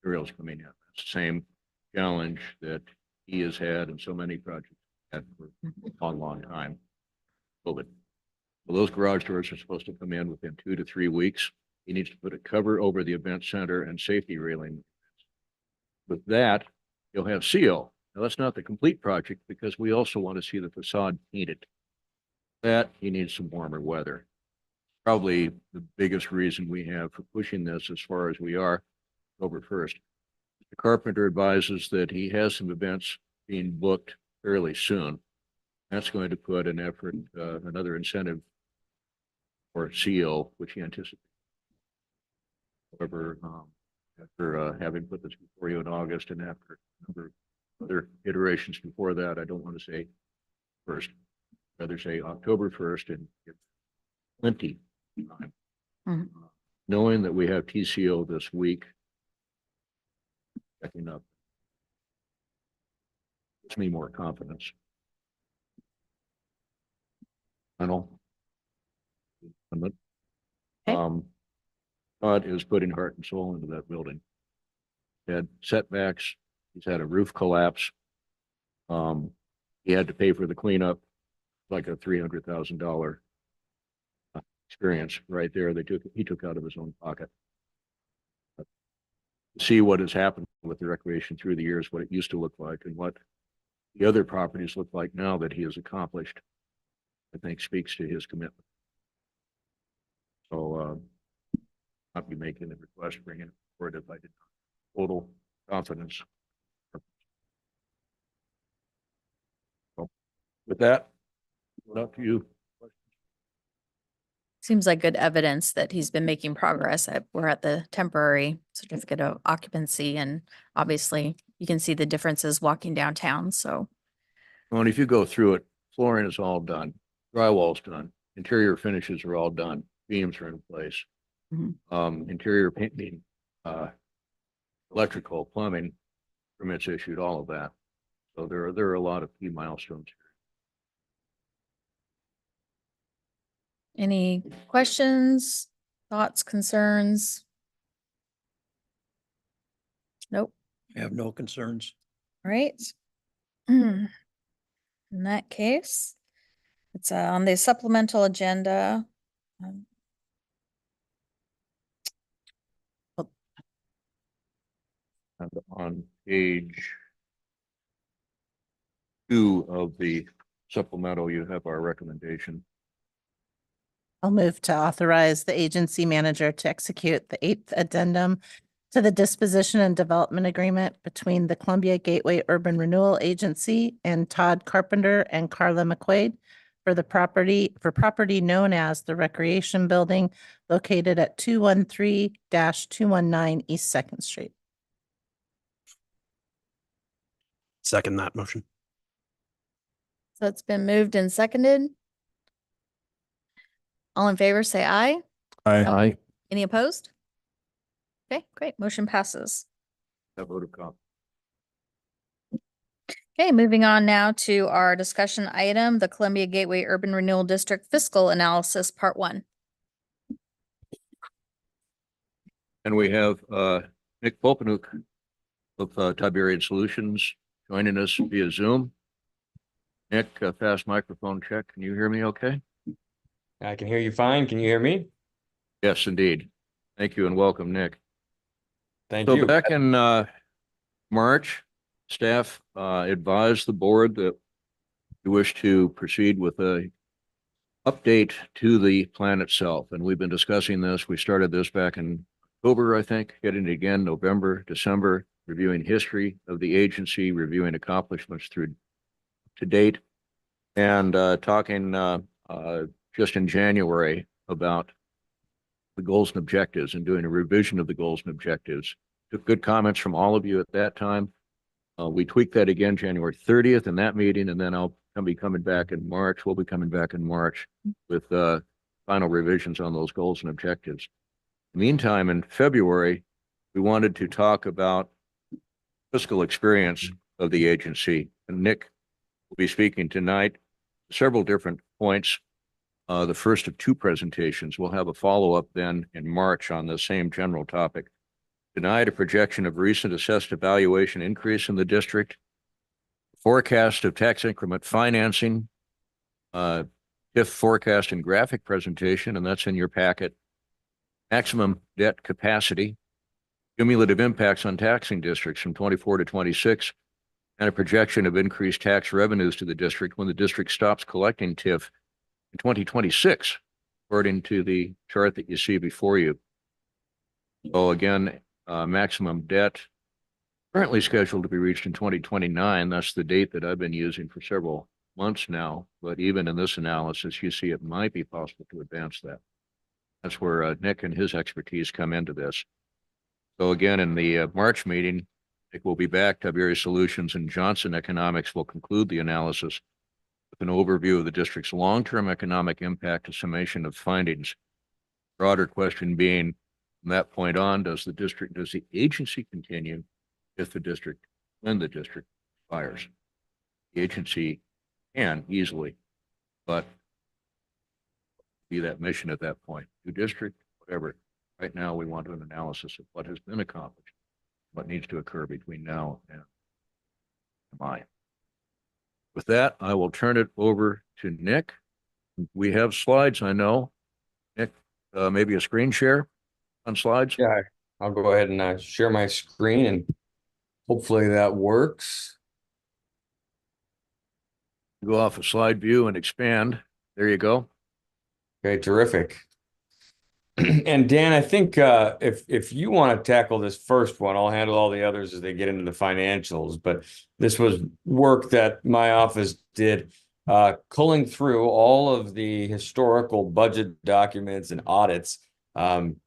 materials coming in. It's the same challenge that he has had and so many projects had for a long, long time. COVID. Well, those garage doors are supposed to come in within 2 to 3 weeks. He needs to put a cover over the event center and safety railing. With that, you'll have CO. Now, that's not the complete project because we also want to see the facade painted. That he needs some warmer weather. Probably the biggest reason we have for pushing this as far as we are October 1st. The carpenter advises that he has some events being booked fairly soon. That's going to put an effort, another incentive for CO, which he anticipates. However, after having put this before you in August and after a number of other iterations before that, I don't want to say first, rather say October 1st and give plenty of time. Knowing that we have TCO this week, checking up, gives me more confidence. Final. Todd is putting heart and soul into that building. He had setbacks. He's had a roof collapse. He had to pay for the cleanup, like a $300,000 experience right there. He took out of his own pocket. See what has happened with the recreation through the years, what it used to look like and what the other properties look like now that he has accomplished, I think speaks to his commitment. So I'll be making the request, bringing it forward if I did not. Total confidence. So with that, what up to you? Seems like good evidence that he's been making progress. We're at the temporary certificate of occupancy, and obviously you can see the differences walking downtown. So, well, and if you go through it, flooring is all done, drywall's done, interior finishes are all done, beams are in place, interior painting, electrical, plumbing permits issued, all of that. So there are a lot of key milestones here. any questions, thoughts, concerns? Nope. I have no concerns. All right. In that case, it's on the supplemental agenda. And on page 2 of the supplemental, you have our recommendation. I'll move to authorize the agency manager to execute the 8th addendum to the disposition and development agreement between the Columbia Gateway Urban Renewal Agency and Todd Carpenter and Carla McQuaid for property known as the Recreation Building located at 213-219 East Second Street. Second that motion. So it's been moved and seconded. All in favor, say aye. Aye. Any opposed? Okay, great. Motion passes. I vote of confidence. Okay, moving on now to our discussion item, the Columbia Gateway Urban Renewal District Fiscal Analysis, Part 1. And we have Nick Polpanuk of Tiberian Solutions joining us via Zoom. Nick, fast microphone check. Can you hear me okay? I can hear you fine. Can you hear me? Yes, indeed. Thank you and welcome, Nick. Thank So you. back in March, staff advised the board that we wish to proceed with a update to the plan itself. And we've been discussing this. We started this back in October, I think, getting it again, November, December, reviewing history of the agency, reviewing accomplishments through to date, and talking just in January about the goals and objectives and doing a revision of the goals and objectives. Took good comments from all of you at that time. We tweaked that again January 30th in that meeting, and then I'll be coming back in March. We'll be coming back in March with final revisions on those goals and objectives. Meantime, in February, we wanted to talk about fiscal experience of the agency, and Nick will be speaking tonight. Several different points. The first of two presentations. We'll have a follow-up then in March on the same general topic. Tonight, a projection of recent assessed evaluation increase in the district, forecast of tax increment financing, TIF forecast and graphic presentation, and that's in your packet, maximum debt capacity, cumulative impacts on taxing districts from 24 to 26, and a projection of increased tax revenues to the district when the district stops collecting TIF in 2026, according to the chart that you see before you. So again, maximum debt currently scheduled to be reached in 2029. That's the date that I've been using for several months now. But even in this analysis, you see it might be possible to advance that. That's where Nick and his expertise come into this. So again, in the March meeting, Nick will be back. Tiberian Solutions and Johnson Economics will conclude the analysis with an overview of the district's long-term economic impact, a summation of findings. Broader question being, from that point on, does the agency continue if the district, when the district expires? The agency can easily, but be that mission at that point. New district, whatever. Right now, we want an analysis of what has been accomplished, what needs to occur between now and May. With that, I will turn it over to Nick. We have slides, I know. Nick, maybe a screen share on slides? Yeah, I'll go ahead and share my screen and hopefully that works. Go off of slide view and expand. There you go. Okay, terrific. And Dan, I think if you want to tackle this first one, I'll handle all the others as they get into the financials. But this was work that my office did, culling through all of the historical budget documents and audits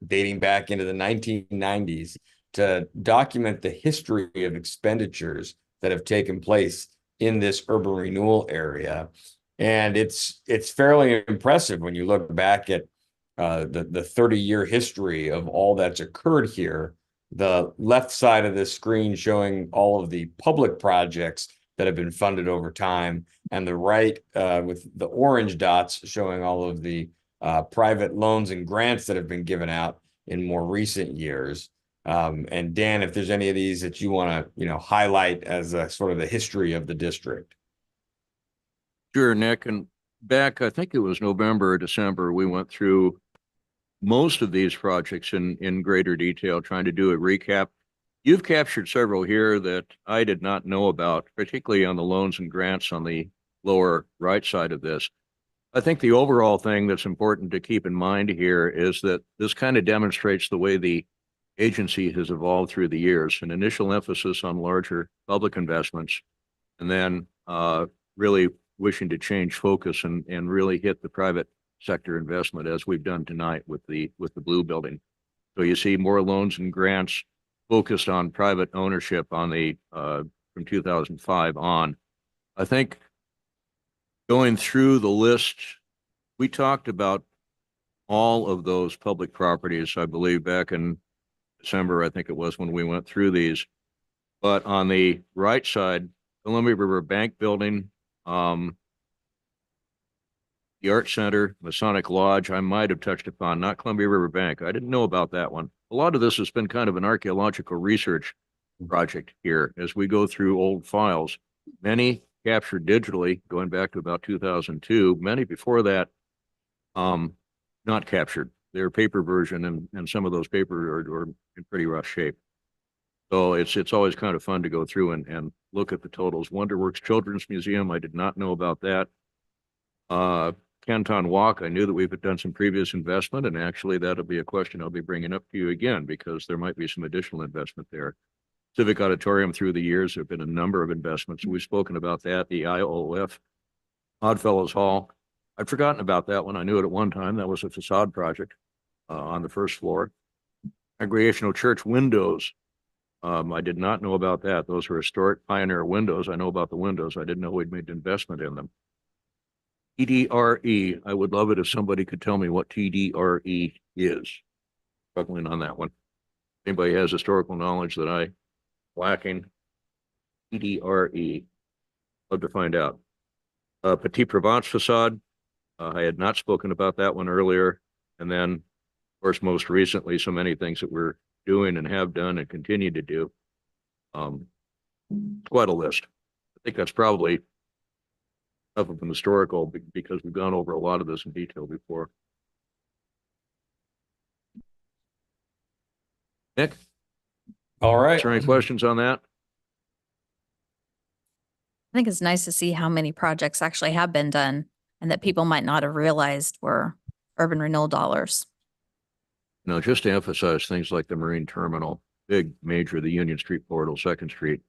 dating back into the 1990s to document the history of expenditures that have taken place in this urban renewal area. And it's fairly impressive when you look back at the 30-year history of all that's occurred here. The left side of this screen showing all of the public projects that have been funded over time, and the right with the orange dots showing all of the private loans and grants that have been given out in more recent years. And Dan, if there's any of these that you want to, highlight as a sort of the history of the district. Sure, Nick. And back, I think it was November or December, we went through most of these projects in greater detail, trying to do a recap. You've captured several here that I did not know about, particularly on the loans and grants on the lower right side of this. I think the overall thing that's important to keep in mind here is that this kind of demonstrates the way the agency has evolved through the years. An initial emphasis on larger public investments, and then really wishing to change focus and really hit the private sector investment as we've done tonight with the blue building. So you see more loans and grants focused on private ownership on the from 2005 on. I think going through the list, we talked about all of those public properties, I believe, back in December, I think it was when we went through these. But on the right side, Columbia River Bank Building, the Art Center, Masonic Lodge, I might have touched upon, not Columbia River Bank. I didn't know about that one. A lot of this has been kind of an archaeological research project here as we go through old files. Many captured digitally, going back to about 2002. Many before that, not captured. They're paper version, and some of those paper are in pretty rough shape. So it's always kind of fun to go through and look at the totals. Wonderworks Children's Museum, I did not know about that. Canton Walk, I knew that we've done some previous investment, and actually that'll be a question I'll be bringing up to you again because there might be some additional investment there. Civic Auditorium, through the years, there have been a number of investments. We've spoken about that. The IOF, Oddfellows Hall. I'd forgotten about that one. I knew it at one time. That was a facade project on the first floor. Congregational Church windows. I did not know about that. Those were historic Pioneer windows. I know about the windows. I didn't know we'd made an investment in them. TDRE. I would love it if somebody could tell me what TDRE is. Struggling on that one. Anybody has historical knowledge that I lacking? TDRE. Love to find out. Petit Provence facade. I had not spoken about that one earlier. And then, of course, most recently, so many things that we're doing and have done and continue to do. Quite a list. I think that's probably enough of an historical because we've gone over a lot of this in detail before. Nick? All right. Is there any questions on that? I think it's nice to see how many projects actually have been done and that people might not have realized were urban renewal dollars. No, just to emphasize things like the Marine Terminal, big major, the Union Street Portal, 2nd Street.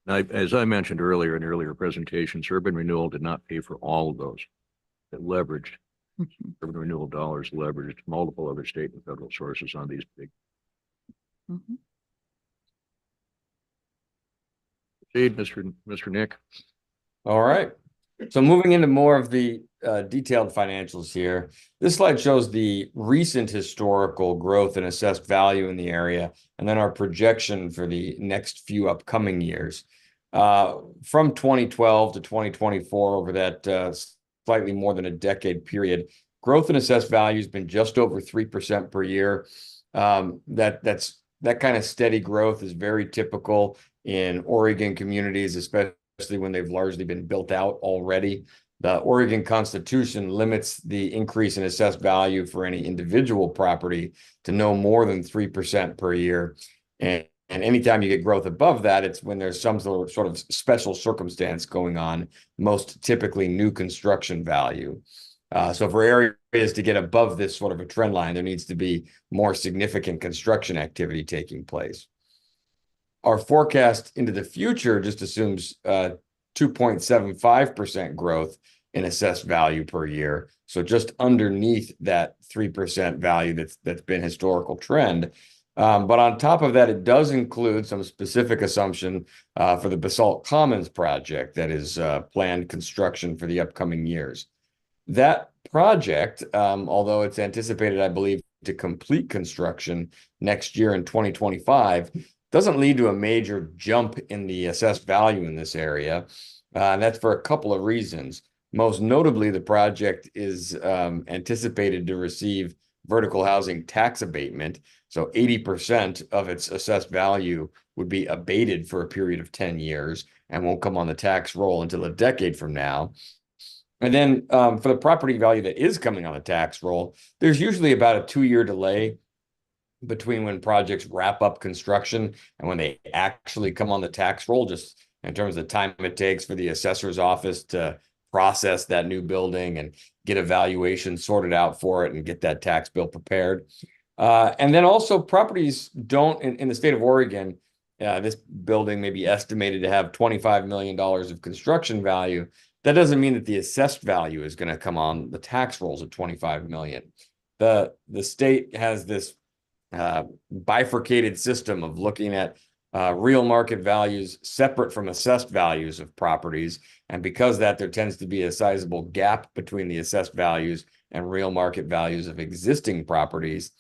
As I mentioned earlier in earlier presentations, urban renewal did not pay for all of those. It leveraged urban renewal dollars, leveraged multiple other state and federal sources on these big. Proceed, Mr. Nick. All right. So moving into more of the detailed financials here, this slide shows the recent historical growth and assessed value in the area, and then our projection for the next few upcoming years. From 2012 to 2024, over that slightly more than a decade period, growth in assessed value has been just over 3% per year. That kind of steady growth is very typical in Oregon communities, especially when they've largely been built out already. The Oregon Constitution limits the increase in assessed value for any individual property to no more than 3% per year. And anytime you get growth above that, it's when there's some sort of special circumstance going on, most typically new construction value. So for areas to get above this sort of a trend line, there needs to be more significant construction activity taking place. Our forecast into the future just assumes 2.75% growth in assessed value per year. So just underneath that 3% value that's been historical trend. But on top of that, it does include some specific assumption for the Basalt Commons project that is planned construction for the upcoming years. That project, although it's anticipated, I believe, to complete construction next year in 2025, doesn't lead to a major jump in the assessed value in this area. And that's for a couple of reasons. Most notably, the project is anticipated to receive vertical housing tax abatement. So 80% of its assessed value would be abated for a period of 10 years and won't come on the tax roll until a decade from now. And then for the property value that is coming on the tax roll, there's usually about a 2-year delay between when projects wrap up construction and when they actually come on the tax roll, just in terms of the time it takes for the assessor's office to process that new building and get a valuation sorted out for it and get that tax bill prepared. And then also properties don't, in the state of Oregon, this building may be estimated to have $25 million of construction value. That doesn't mean that the assessed value is going to come on the tax rolls at 25 million. The state has this bifurcated system of looking at real market values separate from assessed values of properties. And because that, there tends to be a sizable gap between the assessed values and real market values of existing properties.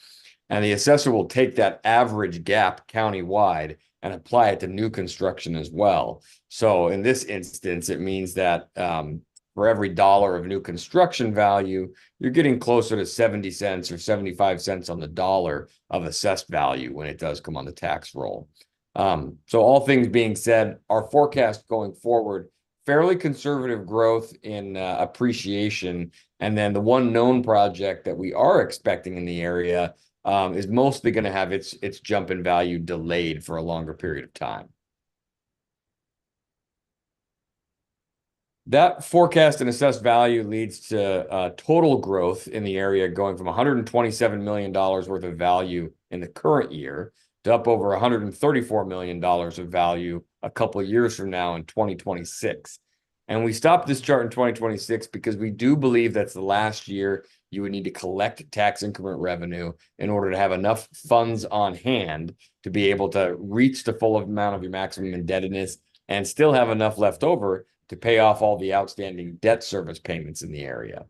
And the assessor will take that average gap countywide and apply it to new construction as well. So in this instance, it means that for every dollar of new construction value, you're getting closer to 70 cents or 75 cents on the dollar of assessed value when it does come on the tax roll. So all things being said, our forecast going forward, fairly conservative growth in appreciation. And then the one known project that we are expecting in the area is mostly going to have its jump in value delayed for a longer period of time. That forecast and assessed value leads to total growth in the area going from $127 million worth of value in the current year to up over $134 million of value a couple of years from now in 2026. And we stopped this chart in 2026 because we do believe that's the last year you would need to collect tax increment revenue in order to have enough funds on hand to be able to reach the full amount of your maximum indebtedness and still have enough left over to pay off all the outstanding debt service payments in the area.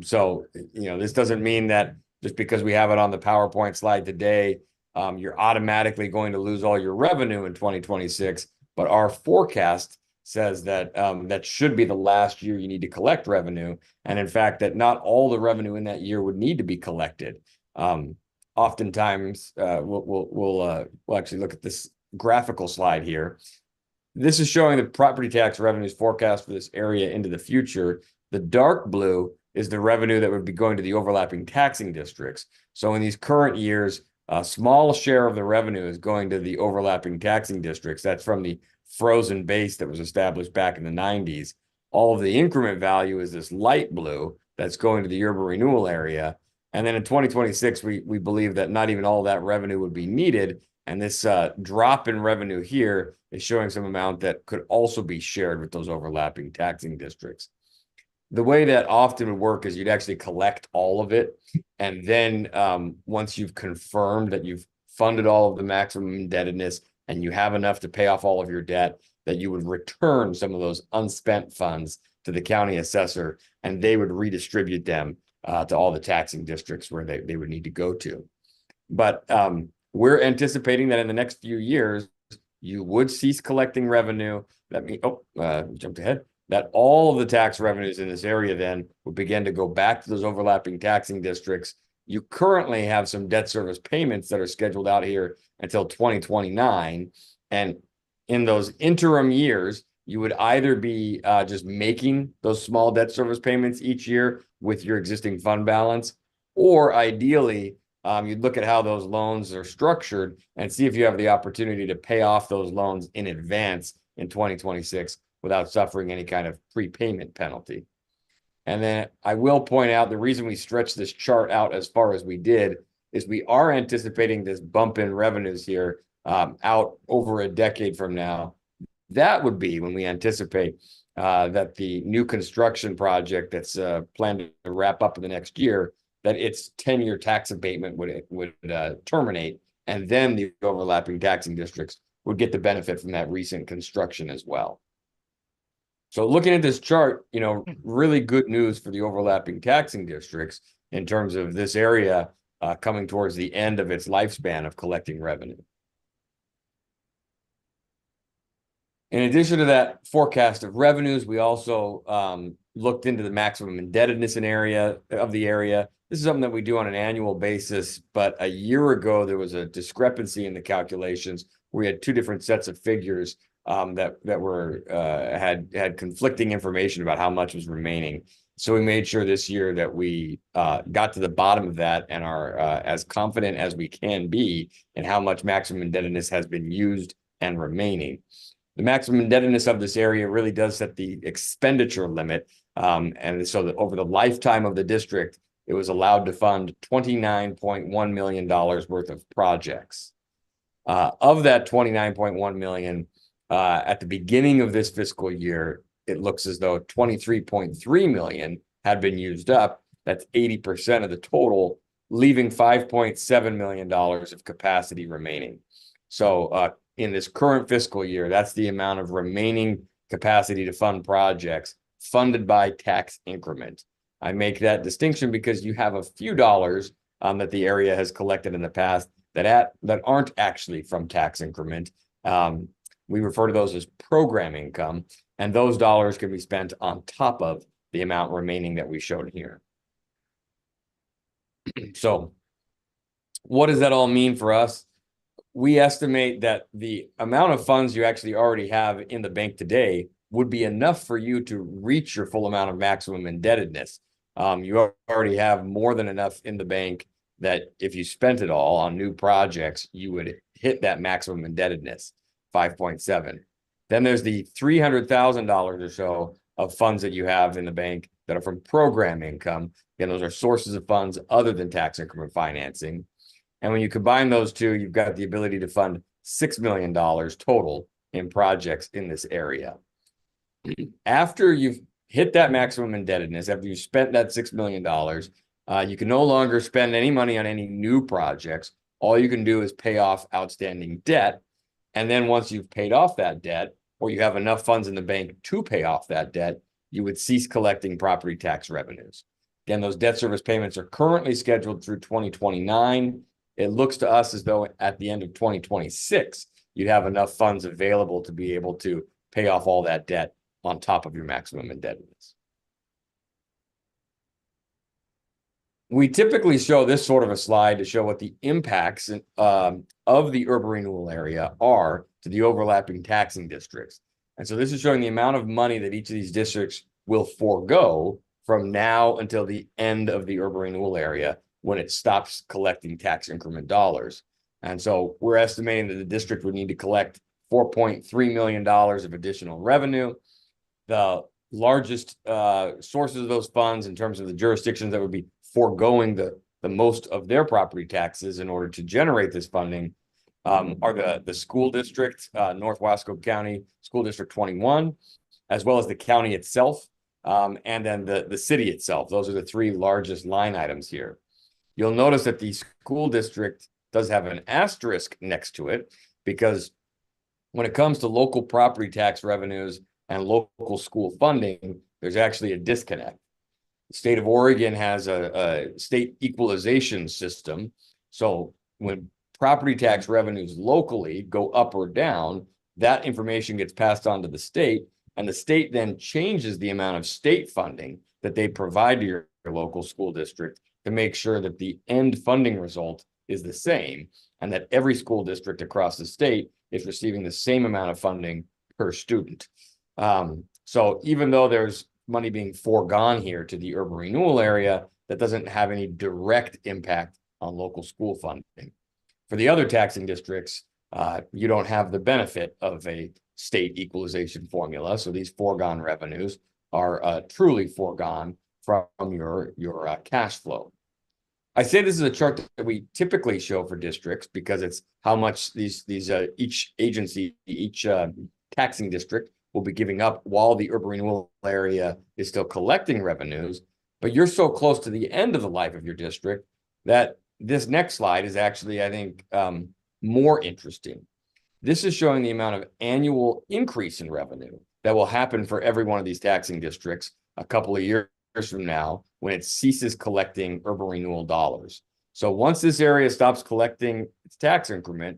So, this doesn't mean that just because we have it on the PowerPoint slide today, you're automatically going to lose all your revenue in 2026. But our forecast says that that should be the last year you need to collect revenue. And in fact, that not all the revenue in that year would need to be collected. Oftentimes, we'll actually look at this graphical slide here. This is showing the property tax revenues forecast for this area into the future. The dark blue is the revenue that would be going to the overlapping taxing districts. So in these current years, a small share of the revenue is going to the overlapping taxing districts. That's from the frozen base that was established back in the 90s. All of the increment value is this light blue that's going to the urban renewal area. And then in 2026, we believe that not even all that revenue would be needed. And this drop in revenue here is showing some amount that could also be shared with those overlapping taxing districts. The way that often would work is you'd actually collect all of it. And then once you've confirmed that you've funded all of the maximum indebtedness and you have enough to pay off all of your debt, that you would return some of those unspent funds to the county assessor, and they would redistribute them to all the taxing districts where they would need to go to. But we're anticipating that in the next few years, you would cease collecting revenue. That means, jumped ahead. That all of the tax revenues in this area then would begin to go back to those overlapping taxing districts. You currently have some debt service payments that are scheduled out here until 2029. And in those interim years, you would either be just making those small debt service payments each year with your existing fund balance, or ideally, you'd look at how those loans are structured and see if you have the opportunity to pay off those loans in advance in 2026 without suffering any kind of prepayment penalty. And then I will point out the reason we stretched this chart out as far as we did is we are anticipating this bump in revenues here out over a decade from now. That would be when we anticipate that the new construction project that's planned to wrap up in the next year, that its 10-year tax abatement would terminate, and then the overlapping taxing districts would get the benefit from that recent construction as well. So looking at this chart, really good news for the overlapping taxing districts in terms of this area coming towards the end of its lifespan of collecting revenue. In addition to that forecast of revenues, we also looked into the maximum indebtedness in of the area. This is something that we do on an annual basis, but a year ago, there was a discrepancy in the calculations. We had two different sets of figures that were had conflicting information about how much was remaining. So we made sure this year that we got to the bottom of that and are as confident as we can be in how much maximum indebtedness has been used and remaining. The maximum indebtedness of this area really does set the expenditure limit. And so that over the lifetime of the district, it was allowed to fund $29.1 million worth of projects. Of that 29.1 million, at the beginning of this fiscal year, it looks as though 23.3 million had been used up. That's 80% of the total, leaving $5.7 million of capacity remaining. So in this current fiscal year, that's the amount of remaining capacity to fund projects funded by tax increment. I make that distinction because you have a few dollars that the area has collected in the past that aren't actually from tax increment. We refer to those as program income, and those dollars can be spent on top of the amount remaining that we showed here. So what does that all mean for us? We estimate that the amount of funds you actually already have in the bank today would be enough for you to reach your full amount of maximum indebtedness. You already have more than enough in the bank that if you spent it all on new projects, you would hit that maximum indebtedness, 5.7. Then there's the $300,000 or so of funds that you have in the bank that are from program income. Again, those are sources of funds other than tax increment financing. And when you combine those two, you've got the ability to fund $6 million total in projects in this area. After you've hit that maximum indebtedness, after you've spent that $6 million, you can no longer spend any money on any new projects. All you can do is pay off outstanding debt. And then once you've paid off that debt, or you have enough funds in the bank to pay off that debt, you would cease collecting property tax revenues. Again, those debt service payments are currently scheduled through 2029. It looks to us as though at the end of 2026, you'd have enough funds available to be able to pay off all that debt on top of your maximum indebtedness. We typically show this sort of a slide to show what the impacts of the urban renewal area are to the overlapping taxing districts. And so this is showing the amount of money that each of these districts will forego from now until the end of the urban renewal area when it stops collecting tax increment dollars. And so we're estimating that the district would need to collect $4.3 million of additional revenue. The largest sources of those funds in terms of the jurisdictions that would be foregoing the most of their property taxes in order to generate this funding are the school district, North Wasco County School District 21, as well as the county itself, and then the city itself. Those are the three largest line items here. You'll notice that the school district does have an asterisk next to it because when it comes to local property tax revenues and local school funding, there's actually a disconnect. The state of Oregon has a state equalization system. So when property tax revenues locally go up or down, that information gets passed on to the state, and the state then changes the amount of state funding that they provide to your local school district to make sure that the end funding result is the same and that every school district across the state is receiving the same amount of funding per student. So even though there's money being foregone here to the urban renewal area, that doesn't have any direct impact on local school funding. For the other taxing districts, you don't have the benefit of a state equalization formula. So these foregone revenues are truly foregone from your cash flow. I say this is a chart that we typically show for districts because it's how much each agency, each taxing district will be giving up while the urban renewal area is still collecting revenues. But you're so close to the end of the life of your district that this next slide is actually, I think, more interesting. This is showing the amount of annual increase in revenue that will happen for every one of these taxing districts a couple of years from now when it ceases collecting urban renewal dollars. So once this area stops collecting its tax increment,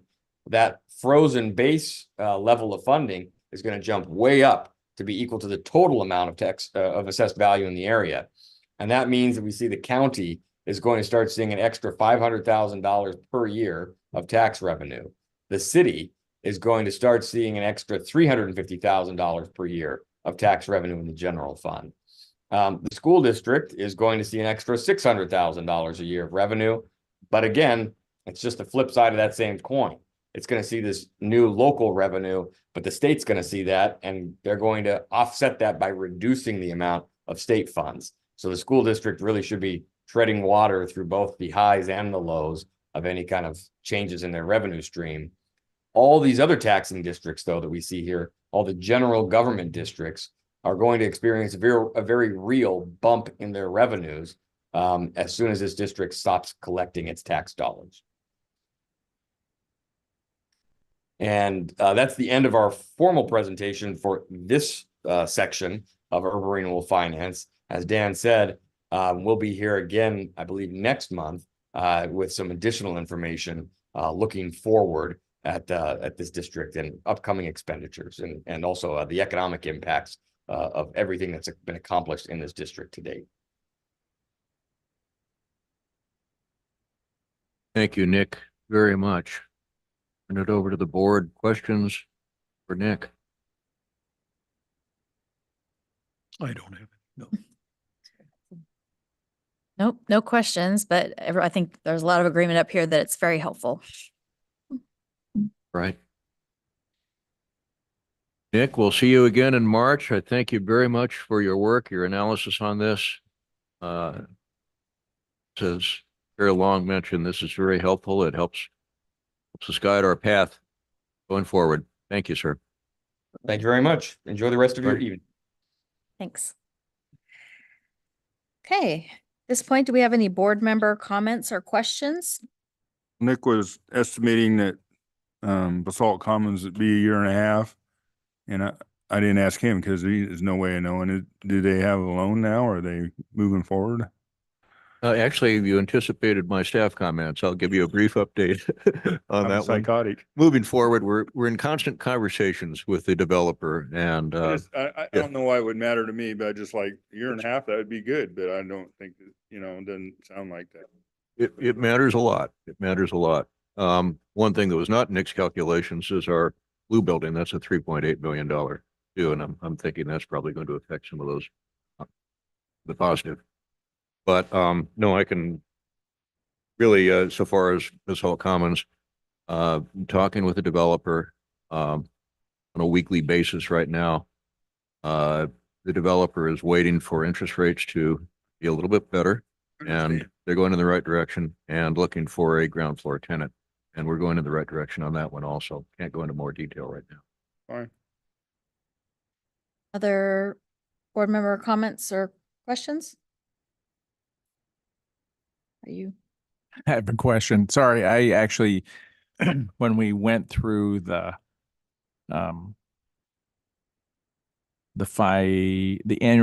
that frozen base level of funding is going to jump way up to be equal to the total amount of tax of assessed value in the area. And that means that we see the county is going to start seeing an extra $500,000 per year of tax revenue. The city is going to start seeing an extra $350,000 per year of tax revenue in the general fund. The school district is going to see an extra $600,000 a year of revenue. But again, it's just the flip side of that same coin. It's going to see this new local revenue, but the state's going to see that, and they're going to offset that by reducing the amount of state funds. So the school district really should be treading water through both the highs and the lows of any kind of changes in their revenue stream. All these other taxing districts, though, that we see here, all the general government districts are going to experience a very real bump in their revenues as soon as this district stops collecting its tax dollars. And that's the end of our formal presentation for this section of urban renewal finance. As Dan said, we'll be here again, I believe, next month with some additional information looking forward at this district and upcoming expenditures and also the economic impacts of everything that's been accomplished in this district to date. Thank you, Nick, very much. Turn it over to the board. Questions for Nick? I don't have it. No. Nope, no questions, but I think there's a lot of agreement up here that it's very helpful. Right. Nick, we'll see you again in March. I thank you very much for your work, your analysis on this. As Carrie Long mentioned, this is very helpful. It helps us guide our path going forward. Thank you, sir. Thank you very much. Enjoy the rest of your evening. Thanks. Okay, at this point, do we have any board member comments or questions? Nick was estimating that Basalt Commons would be a year and a half. And I didn't ask him because there's no way of knowing it. Do they have a loan now or are they moving forward? Actually, you anticipated my staff comments. I'll give you a brief update on that one. Psychotic. Moving forward, we're in constant conversations with the developer, and I don't know why it would matter to me, but I just like a year and a half, that would be good. But I don't think that, it doesn't sound like that. it matters a lot. It matters a lot. One thing that was not in Nick's calculations is our blue building. That's a $3.8 million due, and I'm thinking that's probably going to affect some of those, the positive. But no, I can really, so far as Basalt Commons, talking with the developer on a weekly basis right now. The developer is waiting for interest rates to be a little bit better, and they're going in the right direction and looking for a ground floor tenant. And we're going in the right direction on that one also. Can't go into more detail right now. Fine. Other board member comments or questions? Are you? I have a question. Sorry, I actually, when we went through the annual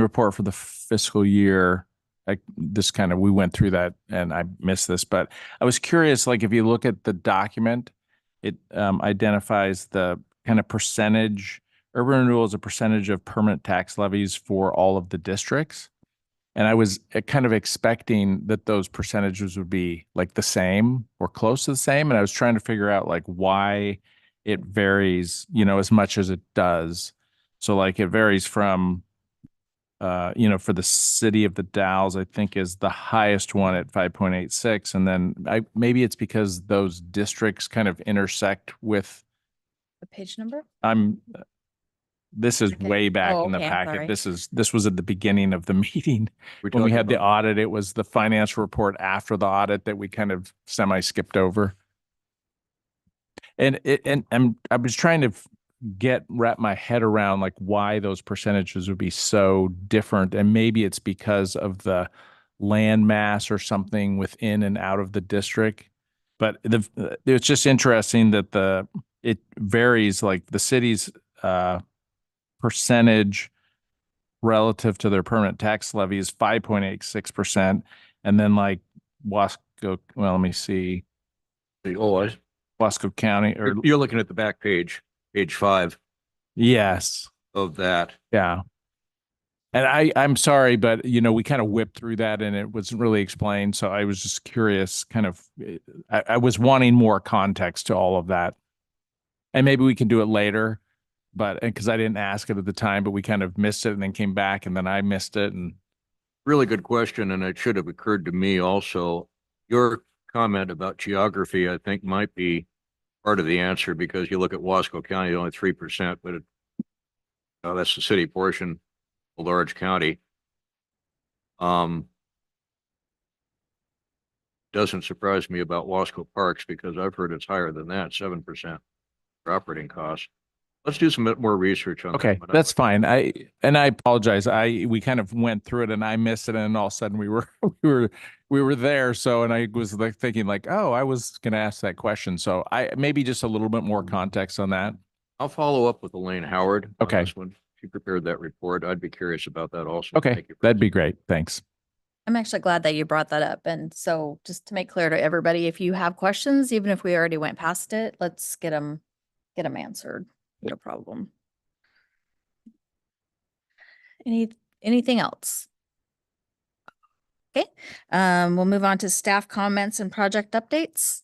report for the fiscal year, we went through that and I missed this, but I was curious, like if you look at the document, it identifies the kind of percentage, urban renewal is a percentage of permanent tax levies for all of the districts. And I was kind of expecting that those percentages would be like the same or close to the same. And I was trying to figure out like why it varies, as much as it does. So like it varies from, for the city of the Dalles, I think is the highest one at 5.86. And then maybe it's because those districts kind of intersect with. The page number? This is way back in the packet. This was at the beginning of the meeting. When we had the audit, it was the financial report after the audit that we kind of semi-skipped over. And I was trying to wrap my head around like why those percentages would be so different. And maybe it's because of the land mass or something within and out of the district. But it's just interesting that it varies, like the city's percentage relative to their permanent tax levy is 5.86%. And then like Wasco, well, let me see. Wasco County, or You're looking at the back page, page 5. Yes. Of that. Yeah. And I'm sorry, but we kind of whipped through that and it wasn't really explained. So I was just curious, I was wanting more context to all of that. And maybe we can do it later. But because I didn't ask it at the time, but we kind of missed it and then came back and then I missed it. And really good question. And it should have occurred to me also. Your comment about geography, I think, might be part of the answer because you look at Wasco County, only 3%, but that's the city portion, a large county. Doesn't surprise me about Wasco Parks because I've heard it's higher than that, 7%. for operating costs. Let's do some bit more research on that. Okay, one. that's fine. I apologize. We kind of went through it and I missed it, and all of a sudden we were there. So, and I was like thinking like, oh, I was going to ask that question. So I maybe just a little bit more context on that. I'll follow up with Elaine Howard. On Okay. this one. She prepared that report. I'd be curious about that also. Okay, Thank you. that'd be great. Thanks. I'm actually glad that you brought that up. And so just to make clear to everybody, if you have questions, even if we already went past it, let's get them answered. No problem. Anything else? Okay, we'll move on to staff comments and project updates.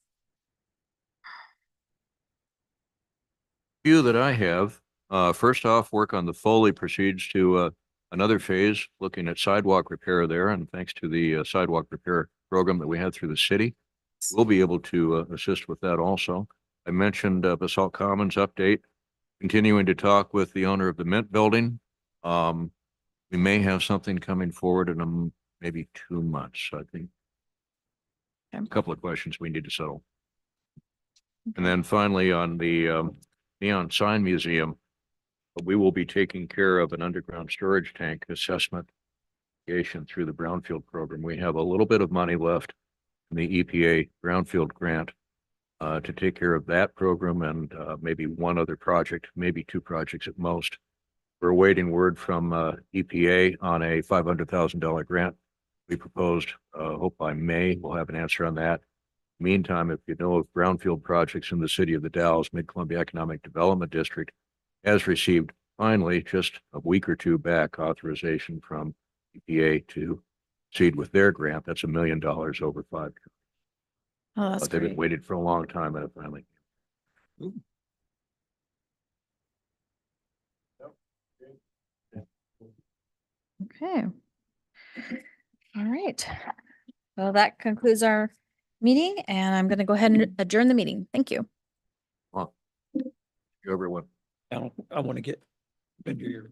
Few that I have. First off, work on the Foley proceeds to another phase, looking at sidewalk repair there. And thanks to the sidewalk repair program that we had through the city, we'll be able to assist with that also. I mentioned Basalt Commons update, continuing to talk with the owner of the Mint Building. We may have something coming forward in maybe 2 months, I think. Okay. A couple of questions we need to settle. And then finally on the Neon Sign Museum, we will be taking care of an underground storage tank assessment through the Brownfield program. We have a little bit of money left in the EPA Brownfield grant to take care of that program and maybe one other project, maybe 2 projects at most. We're awaiting word from EPA on a $500,000 grant. We proposed, hope by May, we'll have an answer on that. Meantime, if you know of brownfield projects in the city of the Dalles, Mid-Columbia Economic Development District has received finally just a week or 2 back authorization from EPA to proceed with their grant. That's $1 million over 5 years. Oh, that's But they've been great. waited for a long time and it finally. Okay. All right. Well, that concludes our meeting and I'm going to go ahead and adjourn the meeting. Thank you. Well, you everyone. I want to get into your